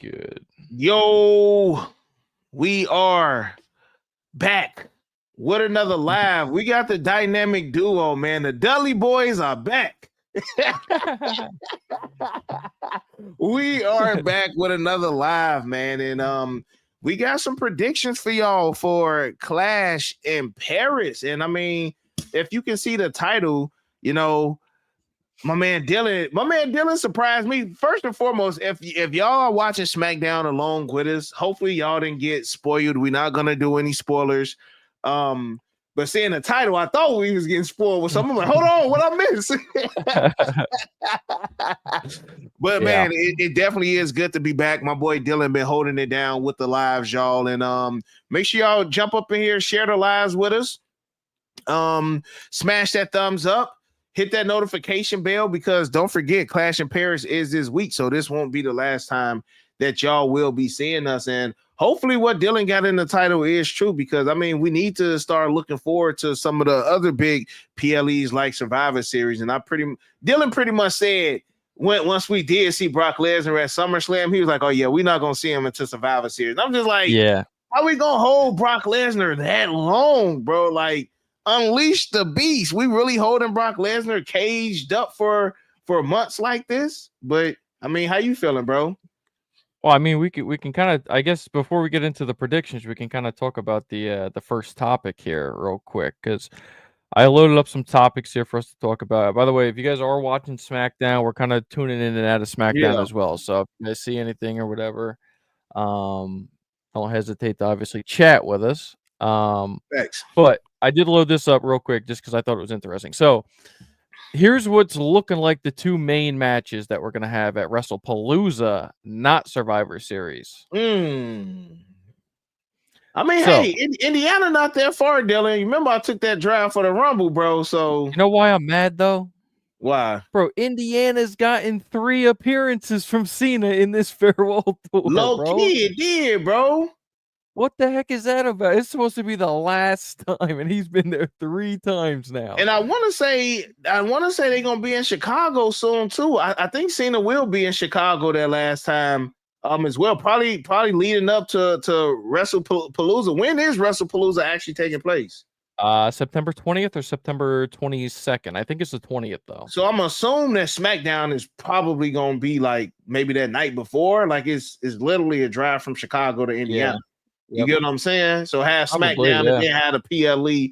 good? Yo, we are back with another live. We got the dynamic duo, man. The Dudley boys are back. We are back with another live, man. And we got some predictions for y'all for Clash in Paris. And I mean, if you can see the title, you know, my man Dylan surprised me. First and foremost, if y'all are watching SmackDown along with us, hopefully y'all didn't get spoiled. We're not gonna do any spoilers. But seeing the title, I thought we was getting spoiled with something. I'm like, hold on, what I miss? But man, it definitely is good to be back. My boy Dylan been holding it down with the lives, y'all. And make sure y'all jump up in here, share the lives with us. Smash that thumbs up. Hit that notification bell because don't forget, Clash in Paris is this week. So this won't be the last time that y'all will be seeing us. And hopefully what Dylan got in the title is true because, I mean, we need to start looking forward to some of the other big PLEs like Survivor Series. And Dylan pretty much said once we did see Brock Lesnar at SummerSlam, he was like, oh, yeah, we're not going to see him until Survivor Series. And I'm just like, yeah, how we going to hold Brock Lesnar that long, bro? Like, unleash the beast. We really holding Brock Lesnar caged up for months like this. But I mean, how you feeling, bro? Well, I mean, we can kind of, I guess, before we get into the predictions, we can kind of talk about the first topic here real quick because I loaded up some topics here for us to talk about. By the way, if you guys are watching SmackDown, we're kind of tuning in and out of SmackDown as well. So if you guys see anything or whatever, don't hesitate to obviously chat with us. Thanks. But I did load this up real quick just because I thought it was interesting. So here's what's looking like the two main matches that we're going to have at WrestlePalooza, not Survivor Series. I mean, hey, Indiana not that far, Dylan. You remember I took that drive for the Rumble, bro. So you know why I'm mad though? Why? Bro, Indiana's gotten 3 appearances from Cena in this farewell tour, low key, it did, bro. What the heck is that about? It's supposed to be the last time, and he's been there 3 times now. And I want to say they're gonna be in Chicago soon too. I think Cena will be in Chicago that last time as well. Probably leading up to WrestlePalooza. When is WrestlePalooza actually taking place? September 20th or September 22nd. I think it's the 20th though. So I'm assuming that SmackDown is probably gonna be like maybe that night before. Like it's literally a drive from Chicago to Indiana. Yeah. You get what I'm saying? So have SmackDown and then had a PLE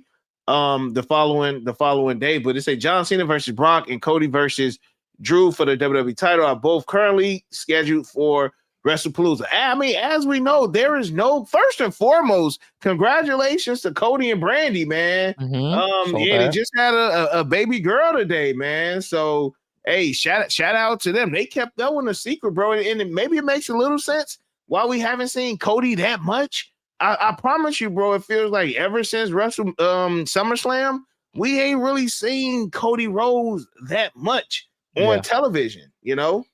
the following day. But it's a John Cena versus Brock and Cody versus Drew for the WWE title are both currently scheduled for WrestlePalooza. I mean, as we know, there is no first and foremost, congratulations to Cody and Brandy, man. They just had a baby girl today, man. So hey, shout out to them. They kept that one a secret, bro. And maybe it makes a little sense why we haven't seen Cody that much. I promise you, bro, it feels like ever since SummerSlam, we ain't really seen Cody Rhodes that much on television, you know?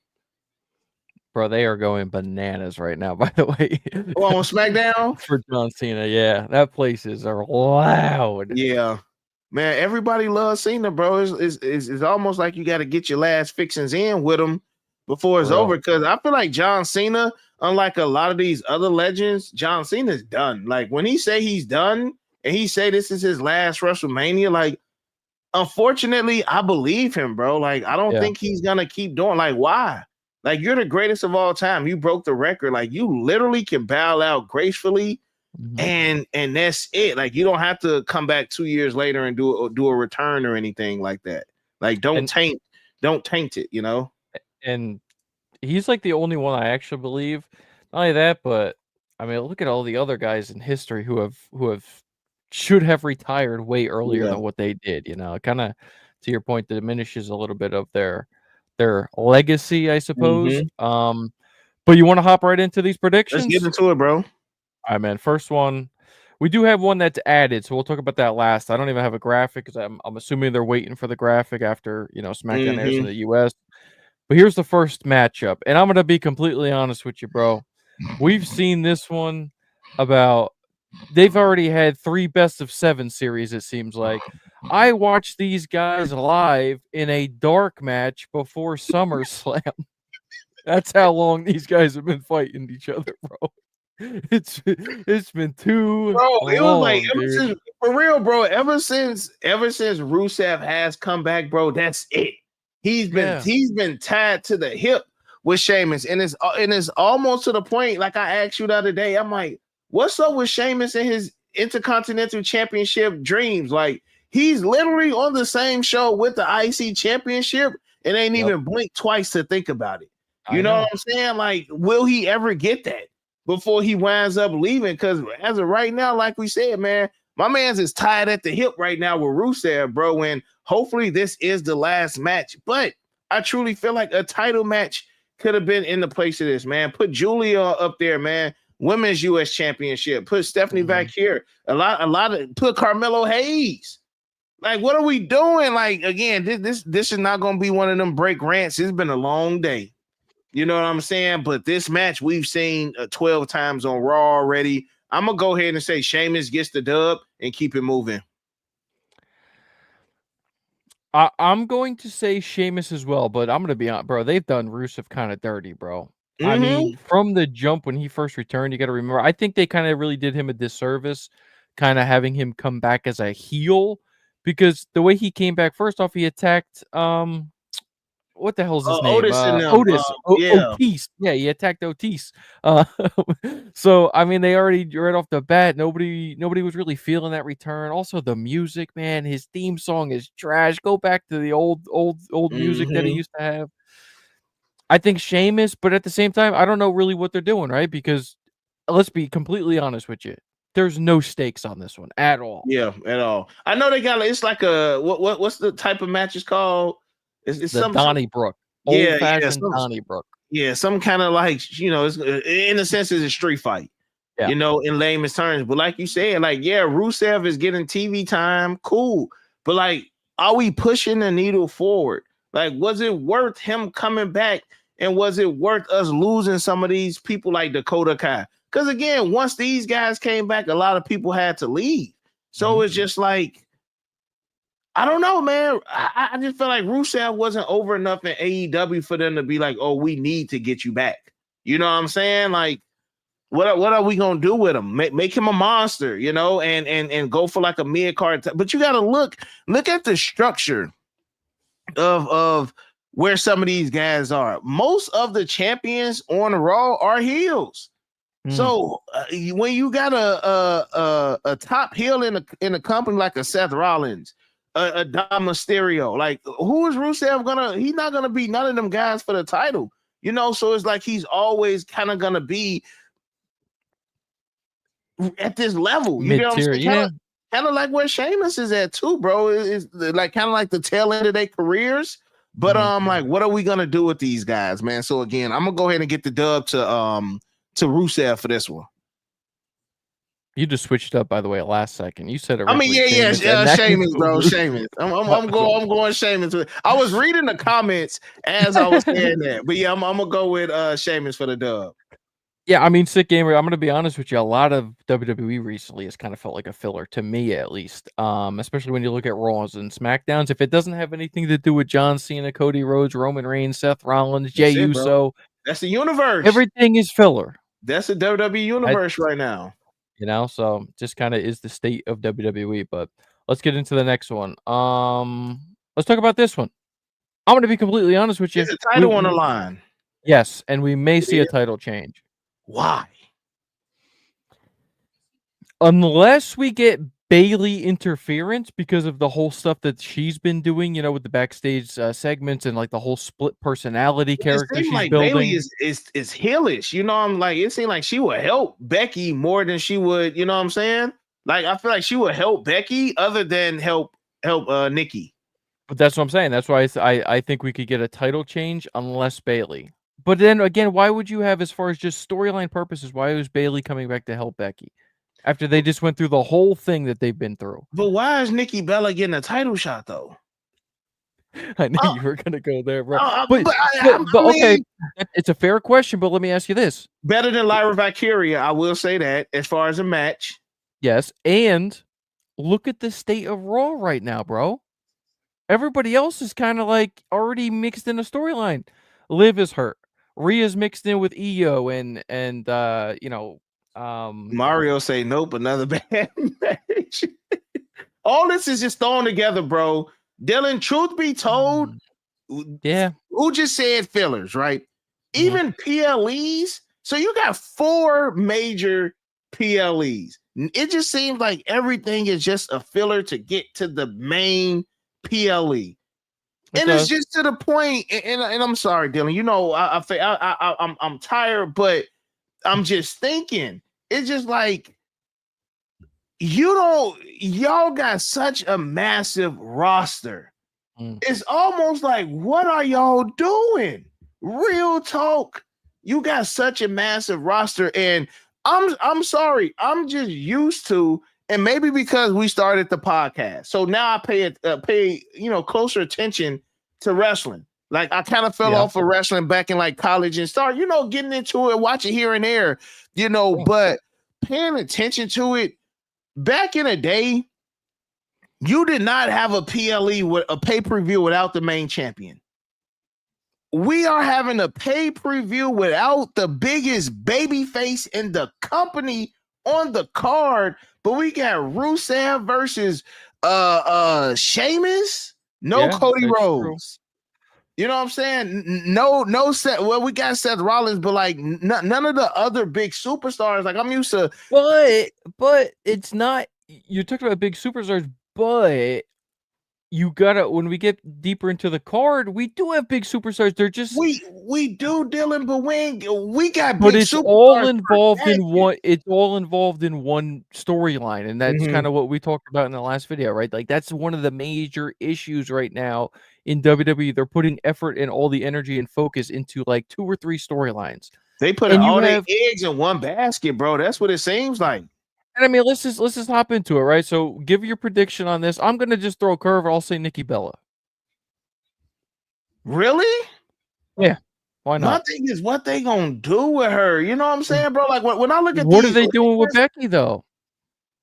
Bro, they are going bananas right now, by the way. On SmackDown? For John Cena, yeah. That place is loud. Yeah. Man, everybody loves Cena, bro. It's almost like you got to get your last fixings in with him before it's over. Because I feel like John Cena, unlike a lot of these other legends, John Cena's done. Like when he say he's done and he say this is his last WrestleMania, like unfortunately, I believe him, bro. Like I don't think he's gonna keep doing. Like why? Like you're the greatest of all time. You broke the record. Like you literally can bow out gracefully, and that's it. Like you don't have to come back 2 years later and do a return or anything like that. Like don't taint it, you know. And he's like the only one I actually believe. Not only that, but I mean, look at all the other guys in history who have should have retired way earlier than what they did. You know, kind of to your point, diminishes a little bit of their legacy, I suppose. But you want to hop right into these predictions? Let's get into it, bro. All right, man. First one, we do have one that's added, so we'll talk about that last. I don't even have a graphic because I'm assuming they're waiting for the graphic after SmackDown airs in the US. But here's the first matchup, and I'm going to be completely honest with you, bro. We've seen this one about – they've already had 3 best-of-7 series, it seems like. I watched these guys live in a dark match before SummerSlam. That's how long these guys have been fighting each other, bro. It's been too Bro, it was like long, ever dude. since for real, bro. Ever since Rusev has come back, bro. That's it. Yeah. He's been tied to the hip with Sheamus, and it's almost to the point. Like I asked you the other day, I'm like, what's up with Sheamus and his Intercontinental Championship dreams? Like he's literally on the same show with the IC Championship, and ain't Yep. even blink twice to think about it. I You know know. what I'm saying? Like, will he ever get that before he winds up leaving? Because as of right now, like we said, man, my man's is tied at the hip right now with Rusev, bro. And hopefully this is the last match. But I truly feel like a title match could have been in the place of this, man. Put Julia up there, man. Women's U.S. Championship. Put Stephanie back here. A lot of put Carmelo Hayes. Like, what are we doing? Like, again, this is not gonna be one of them break rants. It's been a long day. You know what I'm saying? But this match we've seen 12 times on Raw already. I'm gonna go ahead and say Sheamus gets the dub and keep it moving. I'm going to say Sheamus as well, but I'm gonna be honest, bro. They've done Rusev kind of dirty, bro. I Mm-hmm. mean, from the jump when he first returned, you got to remember. I think they kind of really did him a disservice, kind of having him come back as a heel, because the way he came back, first off, he attacked what the hell's his name? Otis and them. Otis. Yeah. Otis. Yeah, he attacked Otis. Uh, so I mean, they already right off the bat, nobody was really feeling that return. Also, the music, man, his theme song is trash. Go back to the old music that he Mm-hmm. used to have. I think Sheamus, but at the same time, I don't know really what they're doing, right? Because let's be completely honest with you. There's no stakes on this one at all. Yeah, at all. I know they got it's like a what's the type of match it's called? It's The some Donnybrook, old yeah, fashioned Donnybrook. some kind of like it's in a sense it's a street fight. Yeah. In layman's terms. But like you said, like, yeah, Rusev is getting TV time, cool. But like, are we pushing the needle forward? Like, was it worth him coming back? And was it worth us losing some of these people like Dakota Kai? Because again, once these guys came back, a lot of people had to leave. So it's just like, I don't know, man. I just feel like Rusev wasn't over enough in AEW for them to be like, oh, we need to get you back. You know what I'm saying? Like, what are we gonna do with him? Make him a monster, and go for like a mid card. But you gotta look at the structure of where some of these guys are. Most of the champions on Raw are heels. So when you got a top heel in a company like a Seth Rollins, a Dom Mysterio, like who is Rusev gonna? He's not gonna beat none of them guys for the title, So it's like he's always kind of gonna be at this level. You know what I'm Mid-tier, saying? yeah. Kind of like where Sheamus is at too, bro. Is like kind of like the tail end of their careers. But like, what are we gonna do with these guys, man? So again, I'm gonna go ahead and get the dub to Rusev for this one. You just switched up, by the way, at last second. You said I mean, originally Sheamus, bro, Sheamus. I'm going Sheamus. I was reading the comments as I was saying that, but yeah, I'm gonna go with Sheamus for the dub. Yeah, I mean, Sick Gamer, I'm gonna be honest with you, a lot of WWE recently has kind of felt like a filler, to me at least. Especially when you look at Raws and SmackDowns. If it doesn't have anything to do with John Cena, Cody Rhodes, Roman Reigns, Seth Rollins, Jey That's it, bro. Uso, that's the universe. everything is filler. That's the WWE universe right now. So just kind of is the state of WWE. But let's get into the next one. Let's talk about this one. I'm gonna be completely honest with you. There's a title on the line. Yes, and we may see a title change. Why? Unless we get Bayley interference because of the whole stuff that she's been doing, with the backstage segments and like the whole split personality character she's like building. Bayley is heelish. I'm like, it seemed like she would help Becky more than she would. You know what I'm saying? Like, I feel like she would help Becky other than help Nikki. But that's what I'm saying. That's why I think we could get a title change unless Bayley. But then again, why would you have, as far as just storyline purposes, why was Bayley coming back to help Becky after they just went through the whole thing that they've been through? But why is Nikki Bella getting a title shot though? I knew you were gonna go there, bro. But okay, it's a fair question. But let me ask you this: better than Lyra Valkyria, I will say that as far as a match. Yes, and look at the state of Raw right now, bro. Everybody else is kind of like already mixed in a storyline. Liv is hurt. Rhea's mixed in with Io and Mario say nope, another bad match. All this is just thrown together, bro. Dylan, truth be told, yeah, who just said fillers, right? mm-hmm. Even PLEs. So you got 4 major PLEs. It just seems like everything is just a filler to get to the main PLE. It's just to the point, and I'm sorry, Dylan. You know, I'm tired, but I'm just thinking. It's just like y'all got such a massive roster. It's almost like, what are y'all doing? Real talk. You got such a massive roster, and I'm sorry. I'm just used to, and maybe because we started the podcast, so now I pay closer attention to wrestling. Like I kind of fell off of wrestling back in like college and start getting into it, watch it here and there, but paying attention to it back in the day. You did not have a PLE with a pay-per-view without the main champion. We are having a pay-per-view without the biggest babyface in the company on the card, but we got Rusev versus Sheamus. No Cody Rhodes. True. You know what I'm saying? No Seth. Well, we got Seth Rollins, but like none of the other big superstars. Like I'm used to. But it's not. You're talking about big superstars. But you gotta, when we get deeper into the card, we do have big superstars. They're just we do, Dylan, but we got but big it's superstars all involved in one. It's all involved in one storyline, and that's kind of what we talked about in the last video, right? Like that's one of the major issues right now in WWE. They're putting effort and all the energy and focus into like 2 or 3 storylines. They put all their eggs in one basket, bro. That's what it seems like. And I mean, let's just hop into it, right? So, give your prediction on this. I'm gonna just throw a curve. I'll say Nikki Bella. Really? Yeah. Why not? My thing is, what they gonna do with her? You know what I'm saying, bro? Like when I look at what are they doing with Becky though?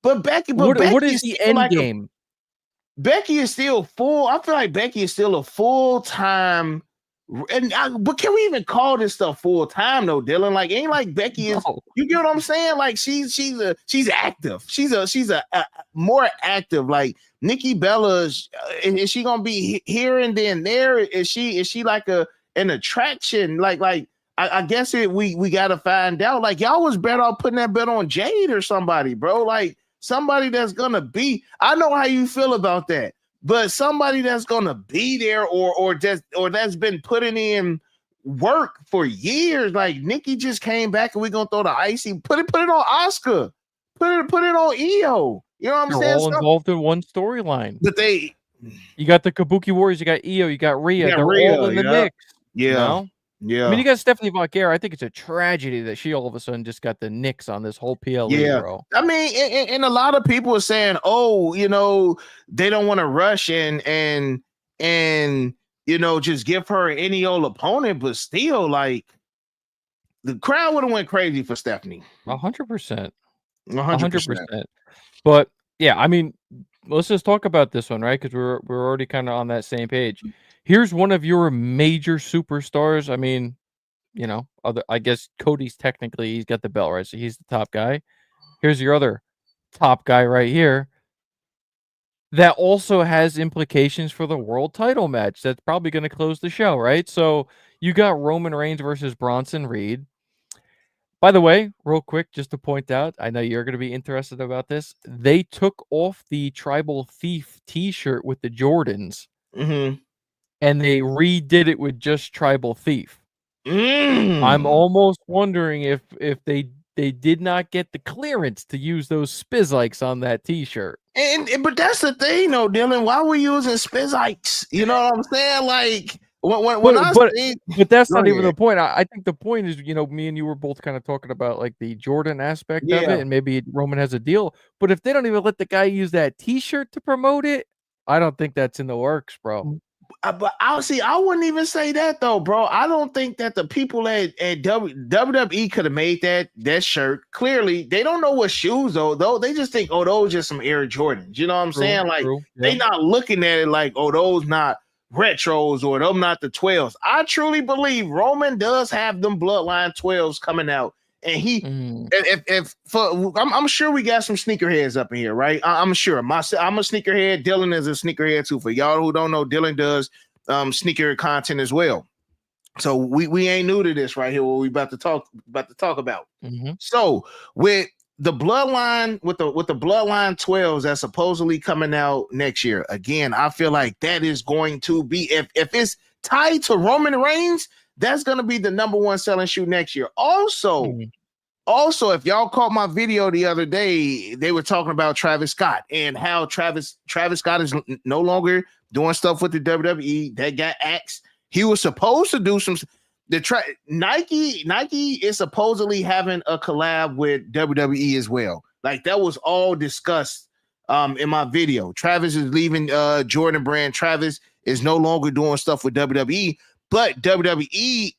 But Becky, what is the end game? Becky is still full. I feel like Becky is still a full-time. But can we even call this stuff full time though, Dylan? Like, ain't like Becky is. You get what I'm saying? Like, she's active. She's a more active. Like Nikki Bella, is she gonna be here and then there? Is she like an attraction? Like I guess we gotta find out. Like y'all was better off putting that bet on Jade or somebody, bro. Like somebody that's gonna be. I know how you feel about that. But somebody that's gonna be there or that's been putting in work for years, like Nikki just came back and we're gonna throw the icy, put it on Oscar, put it on Io. You know what I'm saying? All involved in one storyline. But you got the Kabuki Warriors, you got Io, you got Rhea. They're all in the mix. Yeah. You know? Yeah. I mean, you got Stephanie Valkyria. I think it's a tragedy that she all of a sudden just got the nicks on this whole PLE, bro. I mean, and a lot of people are saying, oh, they don't want to rush and just give her any old opponent, but still, like, the crowd would have went crazy for Stephanie. 100%. 100%. But yeah, I mean, let's just talk about this one, right? Because we're already kind of on that same page. Here's one of your major superstars. I mean, I guess Cody's technically, he's got the belt, right? So he's the top guy. Here's your other top guy right here. That also has implications for the world title match. That's probably going to close the show, right? So you got Roman Reigns versus Bronson Reed. By the way, real quick, just to point out, I know you're going to be interested about this. They took off the Tribal Thief t-shirt with the Jordans. Mm-hmm. And they redid it with just Tribal Thief. I'm almost wondering if they did not get the clearance to use those Spizikes on that t-shirt. But that's the thing, though, Dylan. Why are we using Spizikes? You know what I'm saying? Like but that's not even the point. I think the point is, me and you were both kind of talking about like the Jordan aspect of it, and maybe Roman has a deal. But if they don't even let the guy use that t-shirt to promote it, I don't think that's in the works, bro. But I wouldn't even say that though, bro. I don't think that the people at WWE could have made that shirt. Clearly, they don't know what shoes though. They just think, oh, those are just some Air Jordans. You know what I'm saying? Like they not looking at it like, oh, those not retros or them not the 12s. I truly believe Roman does have them bloodline 12s coming out. And I'm sure we got some sneakerheads up in here, right? I'm sure. I'm a sneakerhead. Dylan is a sneakerhead too. For y'all who don't know, Dylan does sneaker content as well. So we ain't new to this right here. What we about to talk about. So with the bloodline, with the bloodline 12s that's supposedly coming out next year, again, I feel like that is going to be if it's tied to Roman Reigns, that's going to be the number one selling shoe next year. Also, if y'all caught my video the other day, they were talking about Travis Scott and how Travis Scott is no longer doing stuff with the WWE. That got axed. He was supposed to do some. Nike is supposedly having a collab with WWE as well. Like that was all discussed in my video. Travis is leaving Jordan brand. Travis is no longer doing stuff with WWE, but WWE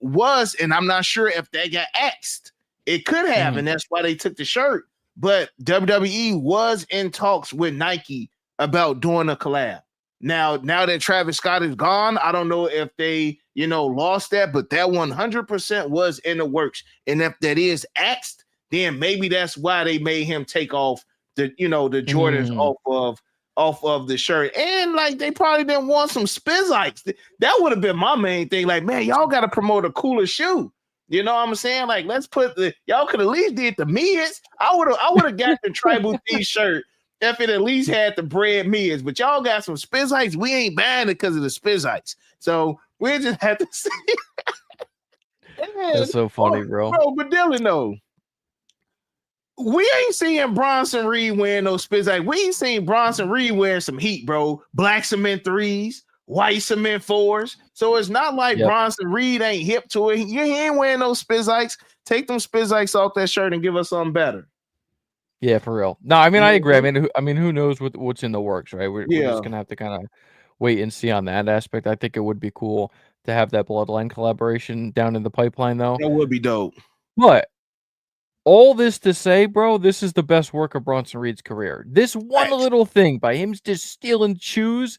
was, and I'm not sure if they got axed. It could have, and that's why they took the shirt. But WWE was in talks with Nike about doing a collab. Now that Travis Scott is gone, I don't know if they, lost that, but that 100% was in the works. And if that is axed, then maybe that's why they made him take off the Jordans off of the shirt. And like they probably didn't want some Spizikes. That would have been my main thing. Like, man, y'all got to promote a cooler shoe. You know what I'm saying? Like, let's put y'all could at least did the mids. I would have got the tribal t-shirt if it at least had the bread mids, but y'all got some Spizikes. We ain't buying it because of the Spizikes. So we just have to see. That's so funny, bro. But Dylan, though, we ain't seeing Bronson Reed wearing those Spizikes. We ain't seen Bronson Reed wearing some heat, bro. Black cement 3s, white cement 4s. So it's not like Bronson Reed ain't hip to it. He ain't wearing those Spizikes. Take them Spizikes off that shirt and give us something better. Yeah, for real. No, I mean, I agree. I mean, who knows what's in the works, right? We're just gonna have to kind of wait and see on that aspect. I think it would be cool to have that Bloodline collaboration down in the pipeline, though. That would be dope. But all this to say, bro, this is the best work of Bronson Reed's career. This one little thing by him just stealing shoes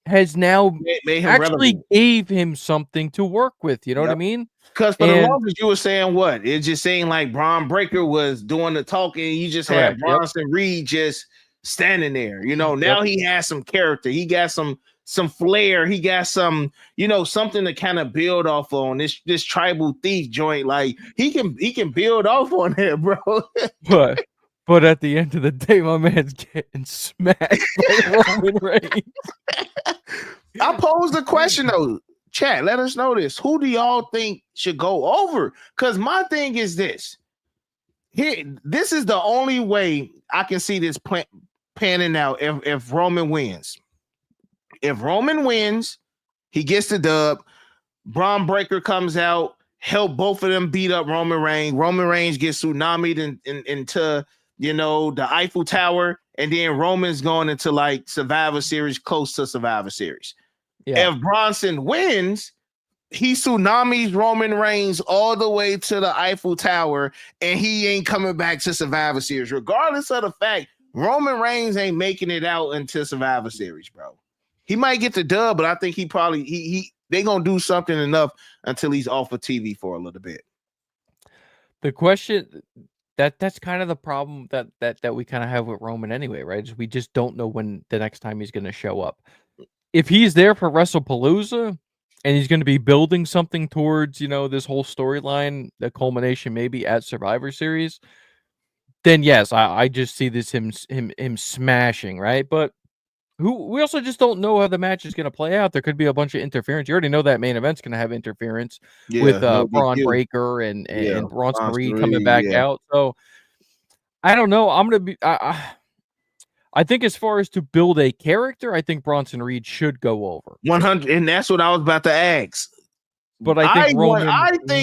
has now made him actually relevant. Gave him something to work with. You know what I mean? Because for the longest you were saying what? It's just saying like Braun Breaker was doing the talking. You just had Bronson Reed just standing there. Now he has some character. He got some flair. He got some, something to kind of build off on. This tribal thief joint. Like he can build off on it, bro. But at the end of the day, my man's getting smashed by Roman Reigns. I posed the question though. Chat, let us know this. Who do y'all think should go over? Because my thing is this. This is the only way I can see this panning out if Roman wins. If Roman wins, he gets the dub. Braun Breaker comes out, help both of them beat up Roman Reigns. Roman Reigns gets tsunami'd into the Eiffel Tower, and then Roman's going into like Survivor Series, close to Survivor Series. Yeah. If Bronson wins, he tsunamis Roman Reigns all the way to the Eiffel Tower, and he ain't coming back to Survivor Series, regardless of the fact Roman Reigns ain't making it out into Survivor Series, bro. He might get the dub, but I think they gonna do something enough until he's off of TV for a little bit. The question that's kind of the problem that we kind of have with Roman anyway, right? Is we just don't know when the next time he's gonna show up. If he's there for WrestlePalooza and he's going to be building something towards, this whole storyline, the culmination maybe at Survivor Series, then yes, I just see this him smashing, right? But we also just don't know how the match is going to play out. There could be a bunch of interference. You already know that main event's going to have interference with Braun Breaker and Bronson Reed coming back out. So I don't know. I'm going to be. I think as far as to build a character, I think Bronson Reed should go over 100, and that's what I was about to ask. But I think Roman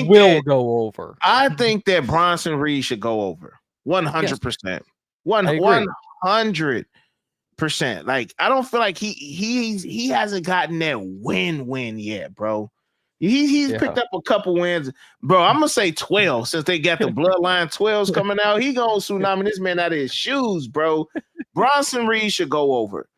will go over. I think that Bronson Reed should go over 100%. 100%. Like I don't feel like he hasn't gotten that win yet, bro. He's picked up a couple wins, bro. I'm gonna say 12 since they got the Bloodline 12s coming out. He gonna tsunami this man out of his shoes, bro. Bronson Reed should go over.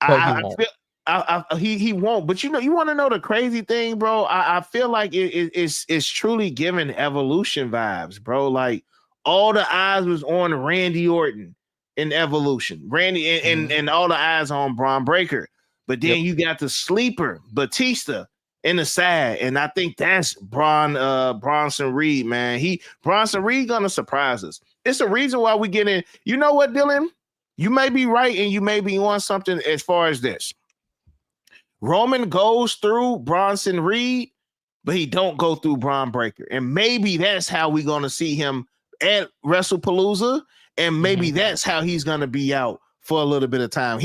but he won't. He won't. But you want to know the crazy thing, bro? I feel like it's truly giving Evolution vibes, bro. Like all the eyes was on Randy Orton in Evolution, Randy, and all the eyes on Braun Breaker. But then you got the sleeper Batista in the side, and I think that's Bronson Reed, man. Bronson Reed gonna surprise us. It's a reason why we get in. You know what, Dylan? You may be right, and you may be on something as far as this. Roman goes through Bronson Reed, but he don't go through Braun Breaker. And maybe that's how we're going to see him at WrestlePalooza. And maybe that's how he's going to be out for a little bit of time.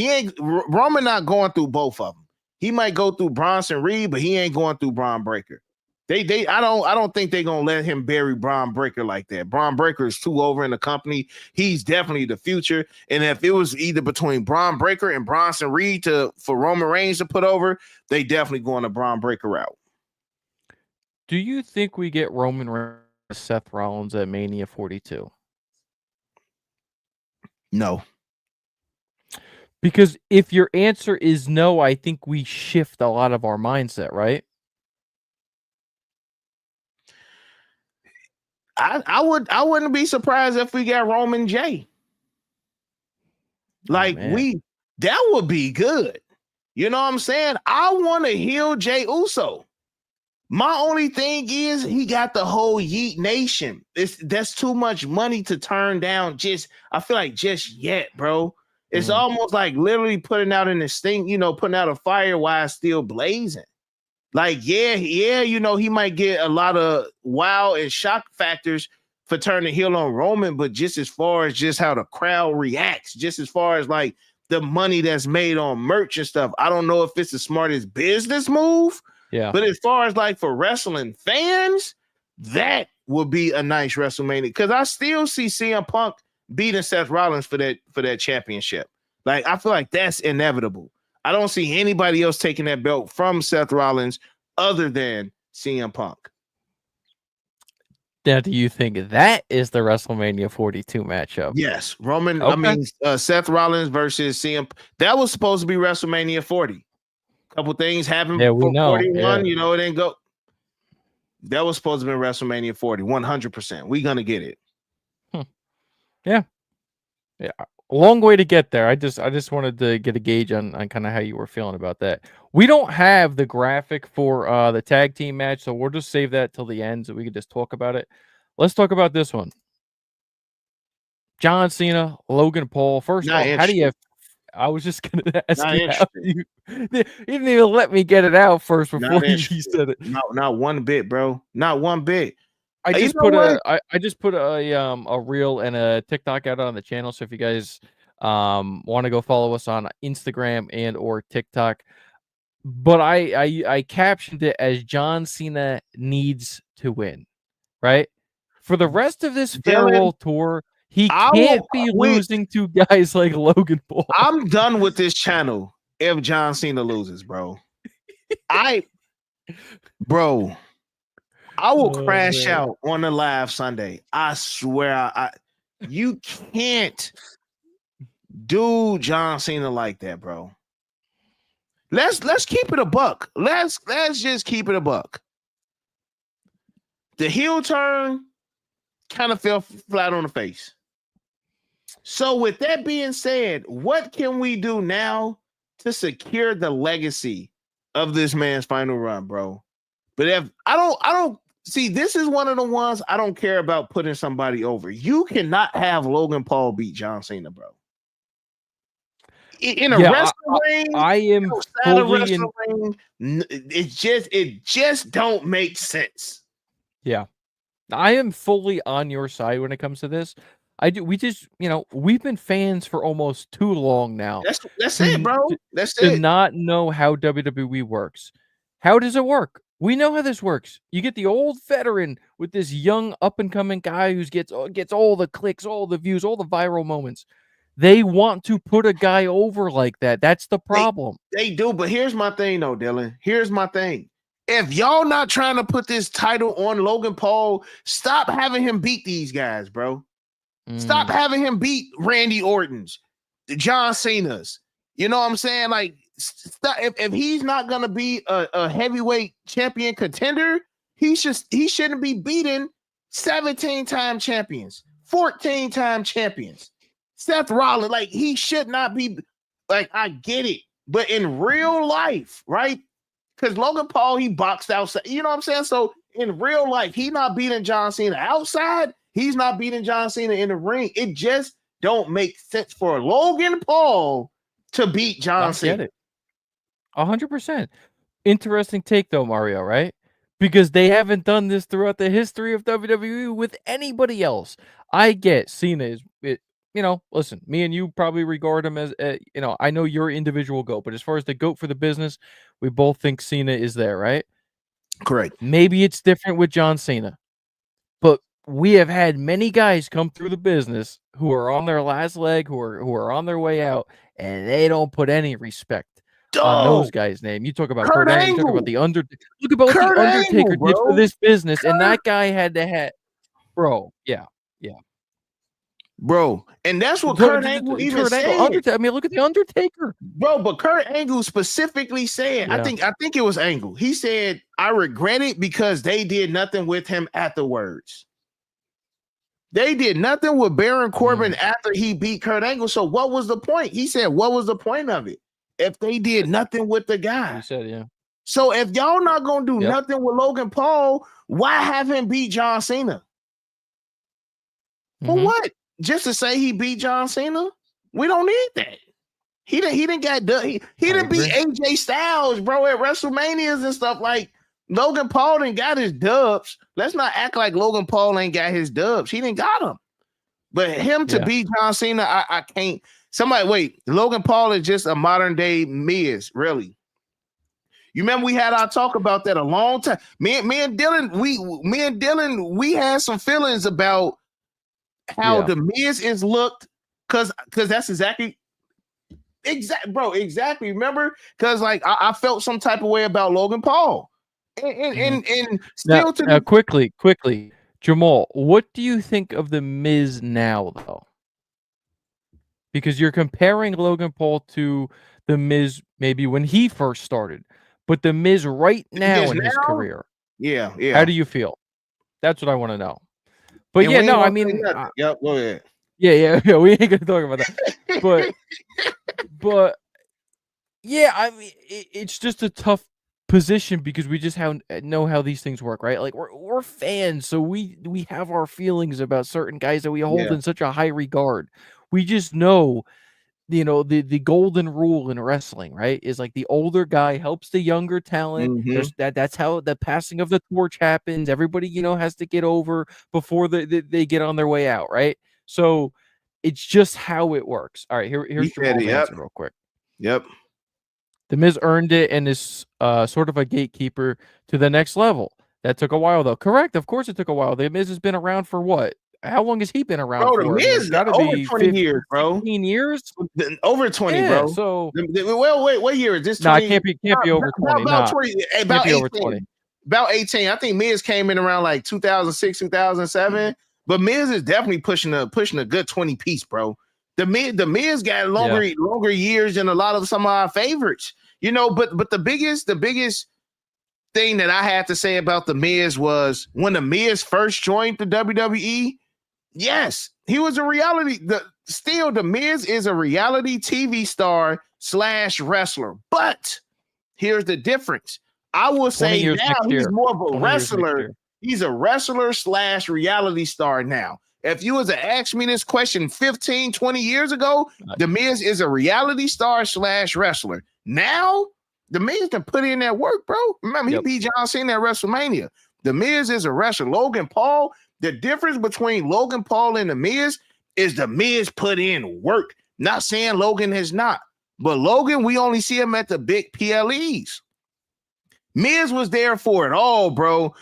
Roman not going through both of them. He might go through Bronson Reed, but he ain't going through Braun Breaker. I don't think they're gonna let him bury Braun Breaker like that. Braun Breaker is too over in the company. He's definitely the future. And if it was either between Braun Breaker and Bronson Reed for Roman Reigns to put over, they definitely going to Braun Breaker route. Do you think we get Roman Reigns, Seth Rollins at Mania 42? No. Because if your answer is no, I think we shift a lot of our mindset, right? I wouldn't be surprised if we got Roman J. Like that would be good. You know what I'm saying? I want to heal Jey Uso. My only thing is he got the whole Yeet Nation. That's too much money to turn down. I feel like just yet, bro. It's almost like literally putting out an extinct, putting out a fire while it's still blazing. Like, yeah, he might get a lot of wow and shock factors for turning heel on Roman, but just as far as just how the crowd reacts, just as far as like the money that's made on merch and stuff, I don't know if it's the smartest business move. Yeah. But as far as like for wrestling fans, that would be a nice WrestleMania, because I still see CM Punk beating Seth Rollins for that championship. Like, I feel like that's inevitable. I don't see anybody else taking that belt from Seth Rollins other than CM Punk. Now, do you think that is the WrestleMania 42 matchup? Yes. Seth Rollins versus CM. That was supposed to be WrestleMania 40. A couple things happened before 41. It didn't go. That was supposed to be WrestleMania 40, 100%. We're going to get it. Yeah. A long way to get there. I just wanted to get a gauge on kind of how you were feeling about that. We don't have the graphic for the tag team match, so we'll just save that till the end so we can just talk about it. Let's talk about this one. John Cena, Logan Paul. First of all, how do you... I was just going to ask you how you didn't even let me get it out first before you said it. Not one bit, bro. Not one bit. I just put a reel and a TikTok out on the channel. So if you guys want to go follow us on Instagram and or TikTok, but I captioned it as John Cena needs to win, right? For the rest of this farewell tour, he can't be losing to guys like Logan Paul. I'm done with this channel if John Cena loses, bro. I will crash out on the live Sunday. I swear, you can't do John Cena like that, bro. Let's keep it a buck. Let's just keep it a buck. The heel turn kind of fell flat on the face. So with that being said, what can we do now to secure the legacy of this man's final run, bro? But if I don't see, this is one of the ones I don't care about putting somebody over. You cannot have Logan Paul beat John Cena, bro. In a wrestling ring, I am fully ring, it just don't make sense. Yeah, I am fully on your side when it comes to this. We've been fans for almost too long now. That's it, bro. That's it. To not know how WWE works. How does it work? We know how this works. You get the old veteran with this young up-and-coming guy who gets all the clicks, all the views, all the viral moments. They want to put a guy over like that. That's the problem. They do, but here's my thing, though, Dylan. Here's my thing. If y'all not trying to put this title on Logan Paul, stop having him beat these guys, bro. Stop having him beat Randy Orton's, the John Cena's. You know what I'm saying? Like, if he's not gonna be a heavyweight champion contender, he shouldn't be beating 17-time champions, 14-time champions. Seth Rollins, like, he should not be. Like, I get it, but in real life, right? Because Logan Paul, he boxed outside. You know what I'm saying? So in real life, he's not beating John Cena outside. He's not beating John Cena in the ring. It just don't make sense for Logan Paul to beat John Cena. Get it. 100%. Interesting take though, Mario, right? Because they haven't done this throughout the history of WWE with anybody else. I get Cena is it. You know, listen, me and you probably regard him as, you know, I know you're individual GOAT, but as far as the GOAT for the business, we both think Cena is there, right? Correct. Maybe it's different with John Cena, but we have had many guys come through the business who are on their last leg, who are on their way out, and they don't put any respect on those guys' name. You talk about Kurt Angle, you talk about the Undertaker. Look about what the Undertaker did for this business, and that guy had to have, bro. Yeah. Bro, and that's what Kurt Angle even said. I mean, look at the Undertaker, bro. But Kurt Angle specifically said, I think it was Angle. He said, "I regret it because they did nothing with him afterwards. They did nothing with Baron Corbin after he beat Kurt Angle. So what was the point?" He said, "What was the point of it if they did nothing with the guy?" He said, "Yeah." So if y'all not gonna do nothing with Logan Paul, why have him beat John Cena? For what? Just to say he beat John Cena? We don't need that. He didn't get done. He didn't beat AJ Styles, bro, at WrestleManias and stuff. Like, Logan Paul didn't got his dubs. Let's not act like Logan Paul ain't got his dubs. He didn't got them. But him to beat John Cena, I can't. Somebody wait. Logan Paul is just a modern day Miz, really. You remember we had our talk about that a long time. Me and Dylan, we had some feelings about how the Miz is looked, because that's exactly. Remember, because like I felt some type of way about Logan Paul, and still now, quickly, Jamal, what do you think of the Miz now, though? Because you're comparing Logan Paul to the Miz maybe when he first started, but the Miz right now in his career. Yeah. How do you feel? That's what I want to know. But yeah, no, I mean, go ahead. Yeah, we ain't gonna talk about that. But yeah, I mean, it's just a tough position because we just know how these things work, right? Like we're fans, so we have our feelings about certain guys that we hold in such a high regard. We just know, you know, the golden rule in wrestling, right, is like the older guy helps the younger talent. That's how the passing of the torch happens. Everybody, you know, has to get over before they get on their way out, right? So it's just how it works. All right, here's your answer real quick. Yep. The Miz earned it and is sort of a gatekeeper to the next level. That took a while, though. Correct. Of course it took a while. The Miz has been around for what? How long has he been around for? The Miz got to be 20 years, bro. 15 years? Over 20, bro. So, well, wait, what year is this? 20? No, it can't be over 20. About 20. About 18. Over 20. About 18. I think Miz came in around like 2006, 2007. But Miz is definitely pushing a good 20 piece, bro. The Miz got longer years than a lot of some of our favorites. You know, but the biggest thing that I had to say about the Miz was when the Miz first joined the WWE. Yes, he was a reality. The Miz is a reality TV star / wrestler. But here's the difference. I will say now he's more of a wrestler. He's a wrestler / reality star now. If you was to ask me this question 15, 20 years ago, the Miz is a reality star / wrestler. Now, the Miz can put in that work, bro. Remember, he beat John Cena at WrestleMania. The Miz is a wrestler. Logan Paul, the difference between Logan Paul and the Miz is the Miz put in work. Not saying Logan has not, but Logan, we only see him at the big PLEs. Miz was there for it all, bro.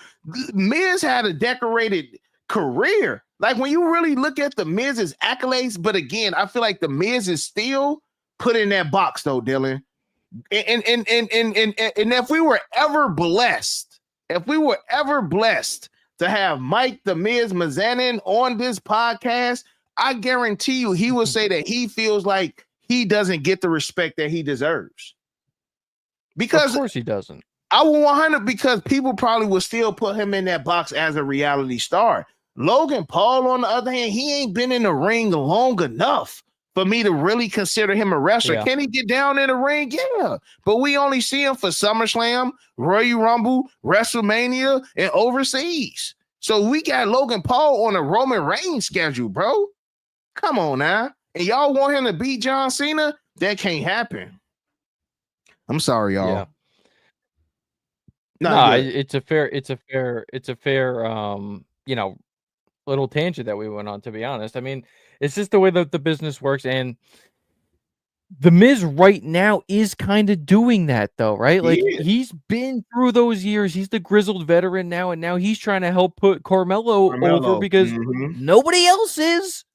Miz had a decorated career. Like when you really look at the Miz's accolades, but again, I feel like the Miz is still put in that box, though, Dylan. And if we were ever blessed, to have Mike the Miz Mizanin on this podcast, I guarantee you he will say that he feels like he doesn't get the respect that he deserves. Because of course he doesn't. I will 100 because people probably will still put him in that box as a reality star. Logan Paul, on the other hand, he ain't been in the ring long enough for me to really consider him a wrestler. Yeah. Can he get down in the ring? Yeah. But we only see him for SummerSlam, Royal Rumble, WrestleMania, and overseas. So we got Logan Paul on a Roman Reigns schedule, bro. Come on now. And y'all want him to beat John Cena? That can't happen. I'm sorry, y'all. Yeah. No, it's a fair, you know, little tangent that we went on, to be honest. I mean, it's just the way that the business works, and The Miz right now is kind of doing that, though, right? Like, he's been through those years. He's the grizzled veteran now, and now he's trying to help put Carmelo over because nobody else is.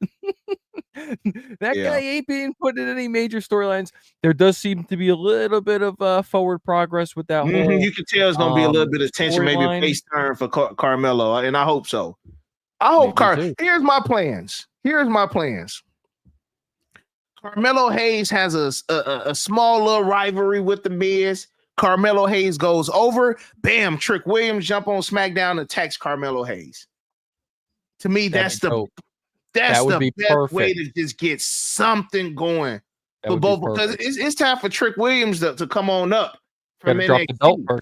That guy ain't being put in any major storylines. There does seem to be a little bit of forward progress with that whole. You can tell it's gonna be a little bit of tension, maybe a face turn for Carmelo, and I hope so. I hope Here's my plans. Carmelo Hayes has a small little rivalry with The Miz. Carmelo Hayes goes over. Bam! Trick Williams jump on SmackDown and attacks Carmelo Hayes. To me, that's the best way to just get something going for both, because it's time for Trick Williams to come on up from NXT.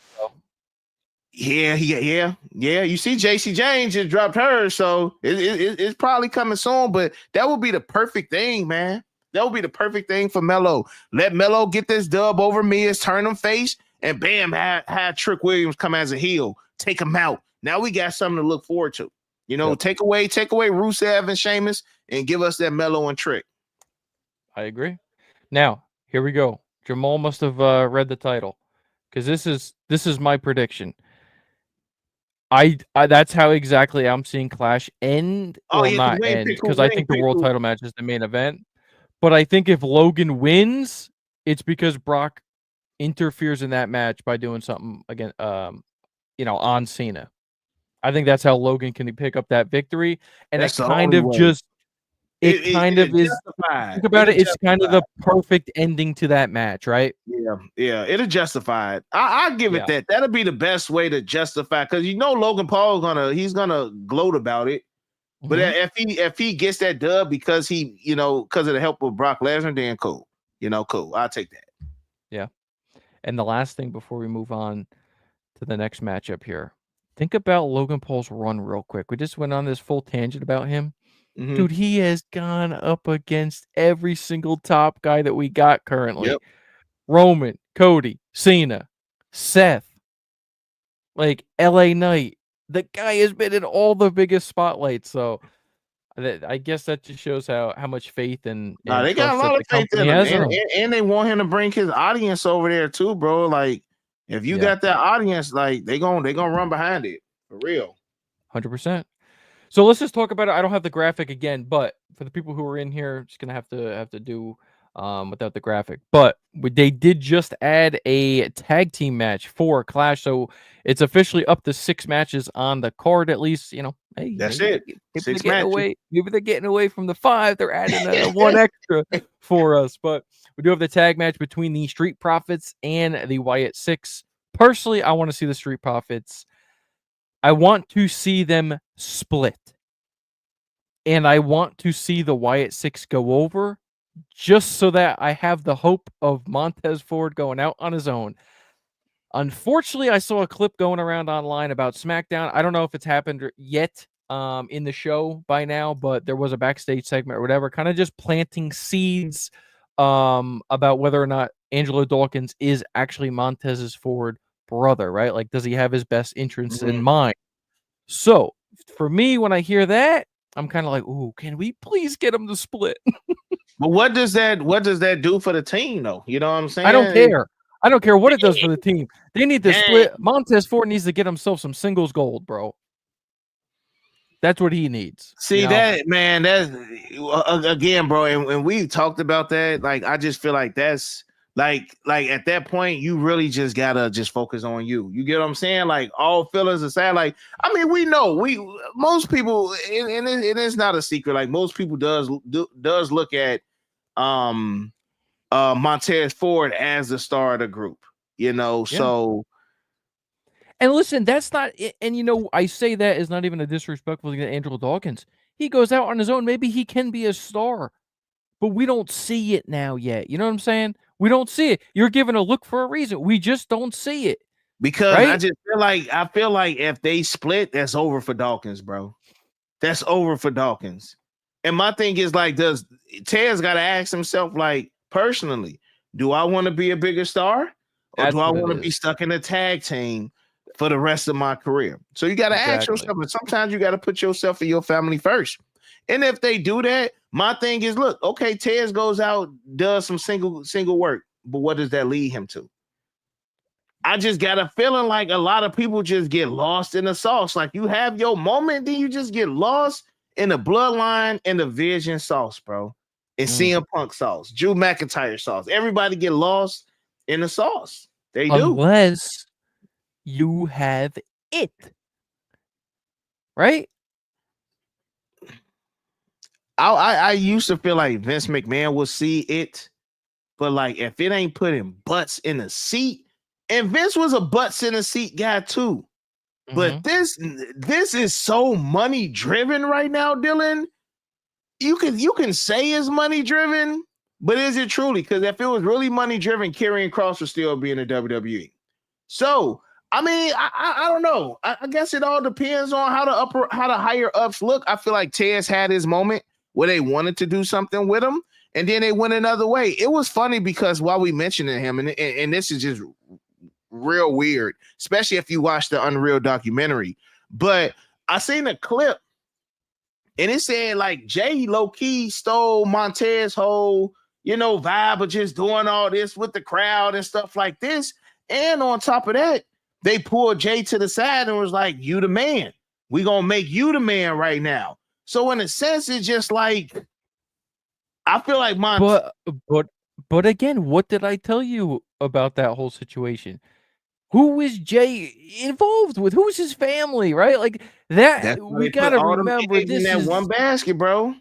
Yeah. You see, JC James just dropped hers, so it's probably coming soon. But that would be the perfect thing, man. That would be the perfect thing for Melo. Let Melo get this dub over Miz, turn him face, and bam, have Trick Williams come as a heel, take him out. Now we got something to look forward to. You know, take away Rusev and Sheamus and give us that Melo and Trick. I agree. Now, here we go. Jamal must have read the title, because this is my prediction. I that's how exactly I'm seeing Clash end or not end, because I think the world title match is the main event. But I think if Logan wins, it's because Brock interferes in that match by doing something again, on Cena. I think that's how Logan can pick up that victory, and that's it kind of just it kind of is. Think about it; it's kind of the perfect ending to that match, right? Yeah, it'll justify it. I give it that. That'll be the best way to justify, because Logan Paul he's gonna gloat about it. But if he gets that dub because because of the help of Brock Lesnar, then cool. Cool. I'll take that. Yeah. And the last thing before we move on to the next matchup here, think about Logan Paul's run real quick. We just went on this full tangent about him. Dude, he has gone up against every single top guy that we got currently. Yep. Roman, Cody, Cena, Seth, like LA Knight. The guy has been in all the biggest spotlights, so I guess that just shows how much faith and they got a lot of faith in him, and they want him to bring his audience over there too, bro. Like, if you got that audience, like they gonna run behind it for real. 100%. So let's just talk about it. I don't have the graphic again, but for the people who are in here, just gonna have to do without the graphic. But they did just add a tag team match for Clash, so it's officially up to 6 matches on the card, at least. Hey, that's it. 6 matches. Maybe they're getting away from the 5. They're adding one extra for us. But we do have the tag match between the Street Profits and the Wyatt Six. Personally, I want to see the Street Profits. I want to see them split. And I want to see the Wyatt Six go over, just so that I have the hope of Montez Ford going out on his own. Unfortunately, I saw a clip going around online about SmackDown. I don't know if it's happened yet in the show by now, but there was a backstage segment or whatever, kind of just planting seeds about whether or not Angelo Dawkins is actually Montez's Ford brother, right? Like, does he have his best interests in mind? So, for me, when I hear that, I'm kind of like, ooh, can we please get him to split? But what does that do for the team, though? You know what I'm saying? I don't care. I don't care what it does for the team. They need to split. Montez Ford needs to get himself some singles gold, bro. That's what he needs. See that, man? That's again, bro. And we talked about that. Like, I just feel like that's like at that point, you really just gotta just focus on you. You get what I'm saying? Like, all feelings aside, like, I mean, we know most people, and it is not a secret. Like, most people does look at Montez Ford as the star of the group. So. And listen, that's not. And I say that is not even a disrespectful to Angelo Dawkins. He goes out on his own. Maybe he can be a star, but we don't see it now yet. You know what I'm saying? We don't see it. You're giving a look for a reason. We just don't see it. Because right? I feel like if they split, that's over for Dawkins, bro. That's over for Dawkins. And my thing is like, does Ted's got to ask himself, like, personally, do I want to be a bigger star, or do I want to be stuck in a tag team for the rest of my career? So you got to ask yourself, and sometimes you got to put yourself and your family first. And if they do that, my thing is, look, okay, Tez goes out, does some single work, but what does that lead him to? I just got a feeling like a lot of people just get lost in the sauce. Like, you have your moment, then you just get lost in the bloodline and the Vision sauce, bro. And CM Punk sauce, Drew McIntyre sauce. Everybody get lost in the sauce. They do. Unless you have it. Right? I used to feel like Vince McMahon will see it, but like if it ain't putting butts in the seat, and Vince was a butts in the seat guy too. But this is so money driven right now, Dylan. You can say it's money driven, but is it truly? Because if it was really money driven, Karrion Kross would still be in the WWE. So I mean, I don't know. I guess it all depends on how the higher ups look. I feel like Tez had his moment where they wanted to do something with him, and then they went another way. It was funny because while we mentioned him, and this is just real weird, especially if you watch the Unreal documentary. But I seen a clip, and it said like Jay low-key stole Montez's whole, vibe of just doing all this with the crowd and stuff like this. And on top of that, they pulled Jay to the side and was like, "You the man. We gonna make you the man right now." So in a sense, it's just like, I feel like But again, what did I tell you about that whole situation? Who is Jay involved with? Who's his family, right? Like that. We gotta remember this is one basket, bro.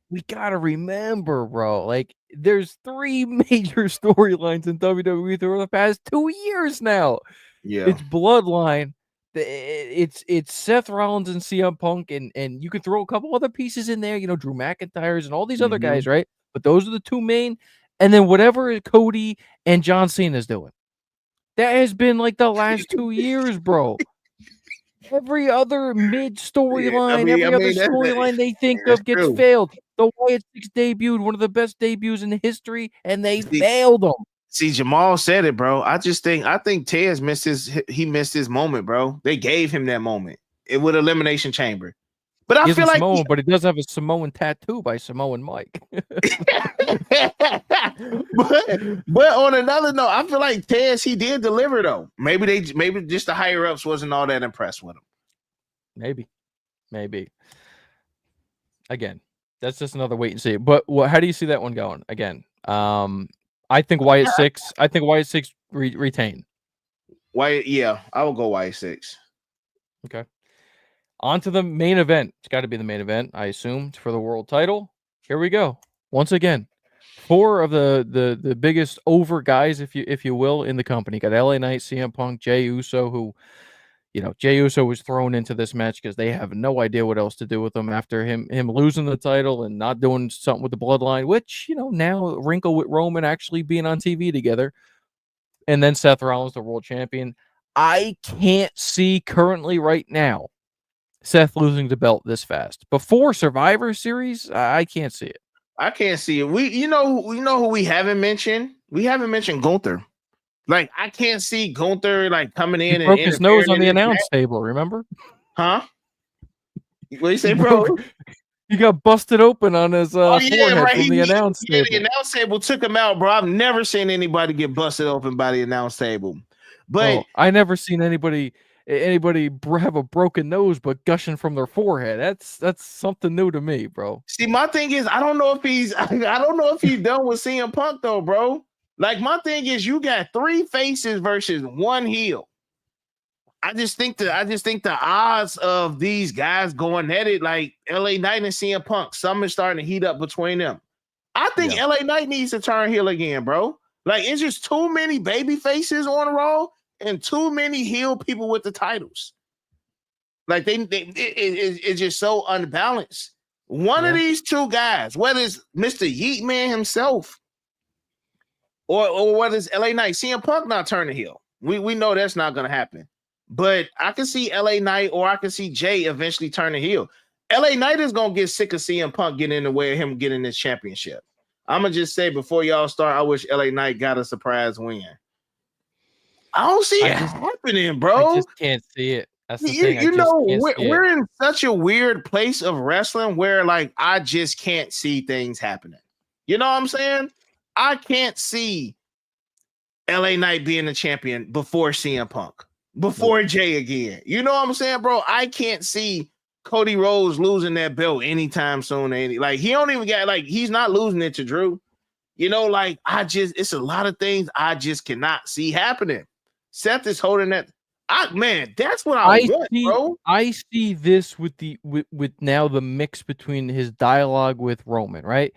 We gotta remember, bro. Like there's 3 major storylines in WWE through the past 2 years now. Yeah, it's Bloodline. It's Seth Rollins and CM Punk, and you can throw a couple other pieces in there. Drew McIntyre's and all these other guys, right? But those are the 2 main. And then whatever Cody and John Cena's doing. That has been like the last 2 years, bro. Every other mid storyline, every other storyline they think of gets failed. The Wyatt Six debuted, one of the best debuts in history, and they failed them. See, Jamal said it, bro. I think Tez missed his moment, bro. They gave him that moment with Elimination Chamber. But I feel like but he does have a Samoan tattoo by Samoan Mike. but on another note, I feel like Tez, he did deliver though. Maybe just the higher ups wasn't all that impressed with him. Maybe. Again, that's just another wait and see. But how do you see that one going? Again, I think Wyatt Six. I think Wyatt Six retain. Wyatt, yeah, I will go Wyatt 6. Okay. On to the main event. It's got to be the main event, I assume, for the world title. Here we go. Once again, 4 of the biggest over guys, if you will, in the company. Got LA Knight, CM Punk, Jey Uso, who, Jey Uso was thrown into this match because they have no idea what else to do with him after him losing the title and not doing something with the bloodline, which, now a wrinkle with Roman actually being on TV together. And then Seth Rollins, the world champion. I can't see currently right now Seth losing the belt this fast. Before Survivor Series, I can't see it. I can't see it. We know who we haven't mentioned? We haven't mentioned Gunther. Like, I can't see Gunther like coming in and broke his nose on the announce table, remember? Huh? What do you say, bro? He got busted open on his forehead right. From the announce table. The announce table took him out, bro. I've never seen anybody get busted open by the announce table. But I never seen anybody have a broken nose but gushing from their forehead. That's something new to me, bro. See, my thing is, I don't know if he's done with CM Punk though, bro. Like, my thing is, you got 3 faces versus 1 heel. I just think the odds of these guys going at it, like LA Knight and CM Punk, something is starting to heat up between them. I think LA Knight needs to turn heel again, bro. Like, it's just too many baby faces on Raw and too many heel people with the titles. Like, it's just so unbalanced. One of these two guys, whether it's Mr. Yeet Man himself or whether it's LA Knight, CM Punk not turning heel. We know that's not going to happen. But I can see LA Knight or I can see Jay eventually turning heel. LA Knight is going to get sick of CM Punk getting in the way of him getting this championship. I'm going to just say before y'all start, I wish LA Knight got a surprise win. I don't see it happening, bro. I just can't see it. That's the thing. You know, we're in such a weird place of wrestling where, like, I just can't see things happening. You know what I'm saying? I can't see LA Knight being the champion before CM Punk, before Jay again. You know what I'm saying, bro? I can't see Cody Rhodes losing that belt anytime soon. Like, he don't even got, like, he's not losing it to Drew. You know, like, it's a lot of things I just cannot see happening. Seth is holding that. That's what I want, bro. I see this with now the mix between his dialogue with Roman, right?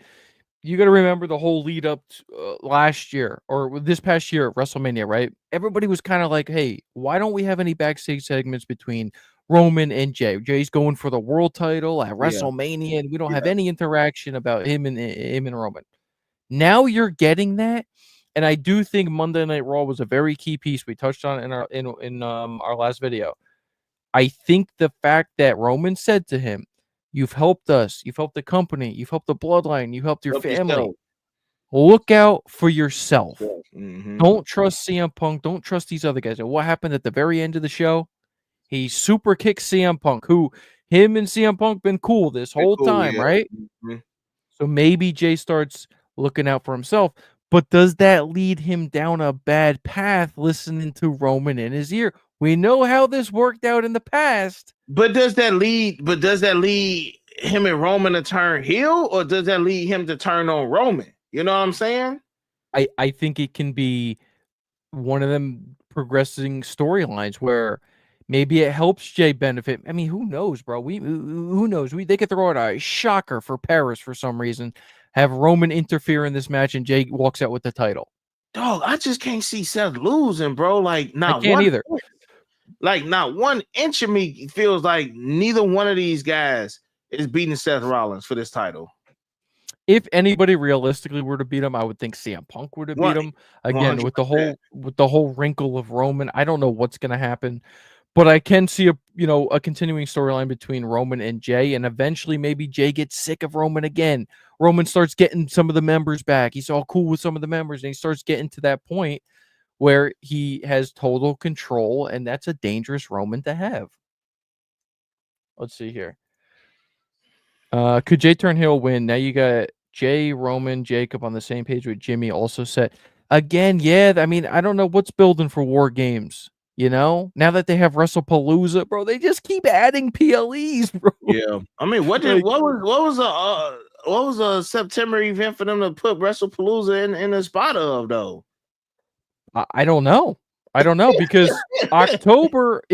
You got to remember the whole lead up to, last year or this past year at WrestleMania, right? Everybody was kind of like, hey, why don't we have any backstage segments between Roman and Jay? Jay's going for the world title at WrestleMania, and we don't have any interaction about him and Roman. Now you're getting that. And I do think Monday Night Raw was a very key piece. We touched on it in our last video. I think the fact that Roman said to him, "You've helped us. You've helped the company. You've helped the bloodline. You helped your family. Yourself. Look out for yourself. Mm-hmm. Don't trust CM Punk. Don't trust these other guys." And what happened at the very end of the show? He super kicked CM Punk, who him and CM Punk been cool this whole time, right? Mm-hmm. So maybe Jay starts looking out for himself. But does that lead him down a bad path listening to Roman in his ear? We know how this worked out in the past. But does that lead him and Roman to turn heel, or does that lead him to turn on Roman? You know what I'm saying? I think it can be one of them progressing storylines where maybe it helps Jay benefit. I mean, who knows, bro? Who knows? They could throw out a shocker for Paris for some reason. Have Roman interfere in this match and Jay walks out with the title. Dog, I just can't see Seth losing, bro. Like, I can't either. Like, not 1 inch of me feels like neither one of these guys is beating Seth Rollins for this title. If anybody realistically were to beat him, I would think CM Punk would have beat him. Again, 100%. with the whole wrinkle of Roman, I don't know what's going to happen. But I can see a continuing storyline between Roman and Jay, and eventually maybe Jay gets sick of Roman again. Roman starts getting some of the members back. He's all cool with some of the members, and he starts getting to that point where he has total control, and that's a dangerous Roman to have. Let's see here. Could Jay turn heel win? Now you got Jay, Roman, Jacob on the same page with Jimmy also set. Again, yeah, I mean, I don't know what's building for War Games. You know, now that they have WrestlePalooza, bro, they just keep adding PLEs, bro. Yeah, I mean, what was a September event for them to put WrestlePalooza in the spot of though? I don't know. Because October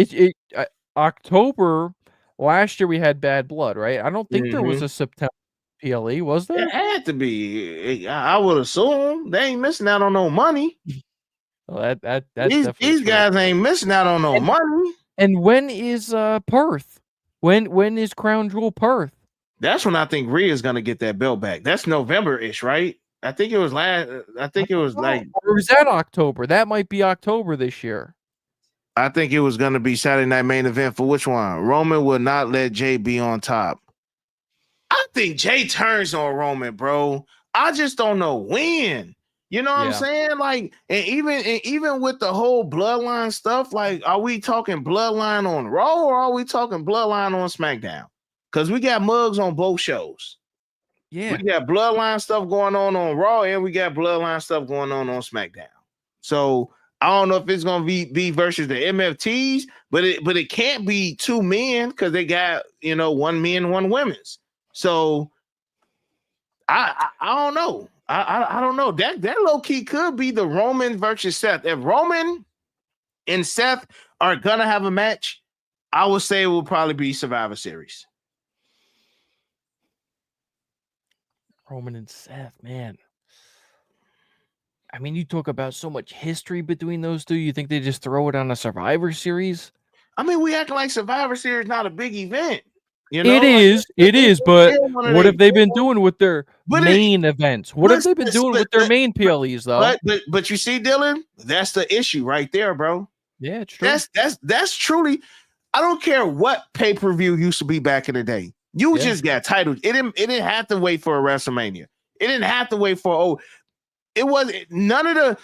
October last year we had Bad Blood, right? I don't think there was a September PLE, was there? It had to be. I would assume they ain't missing out on no money. Well, these guys ain't missing out on no money. And when is Perth? When is Crown Jewel Perth? That's when I think Rhea's gonna get that belt back. That's November-ish, right? I think it was like or was that October? That might be October this year. I think it was gonna be Saturday Night Main Event for which one? Roman will not let Jay be on top. I think Jay turns on Roman, bro. I just don't know when. You know what I'm saying? Like, and even with the whole bloodline stuff, like, are we talking bloodline on Raw or are we talking bloodline on SmackDown? Because we got mugs on both shows. Yeah, we got bloodline stuff going on Raw and we got bloodline stuff going on SmackDown. So I don't know if it's gonna be versus the MFTs, but it can't be two men because they got one men, one women's. So I don't know. I don't know. That low key could be the Roman versus Seth. If Roman and Seth are gonna have a match, I would say it will probably be Survivor Series. Roman and Seth, man. I mean, you talk about so much history between those two. You think they just throw it on a Survivor Series? I mean, we act like Survivor Series not a big event. You It know, like is, it is. But one of what they, have they been doing with their main events? What have they been doing with their main PLEs, though? But you see, Dylan, that's the issue right there, bro. Yeah, it's true. That's truly. I don't care what pay-per-view used to be back in the day. You just got titled. It didn't have to wait for a WrestleMania. It didn't have to wait for it was none of the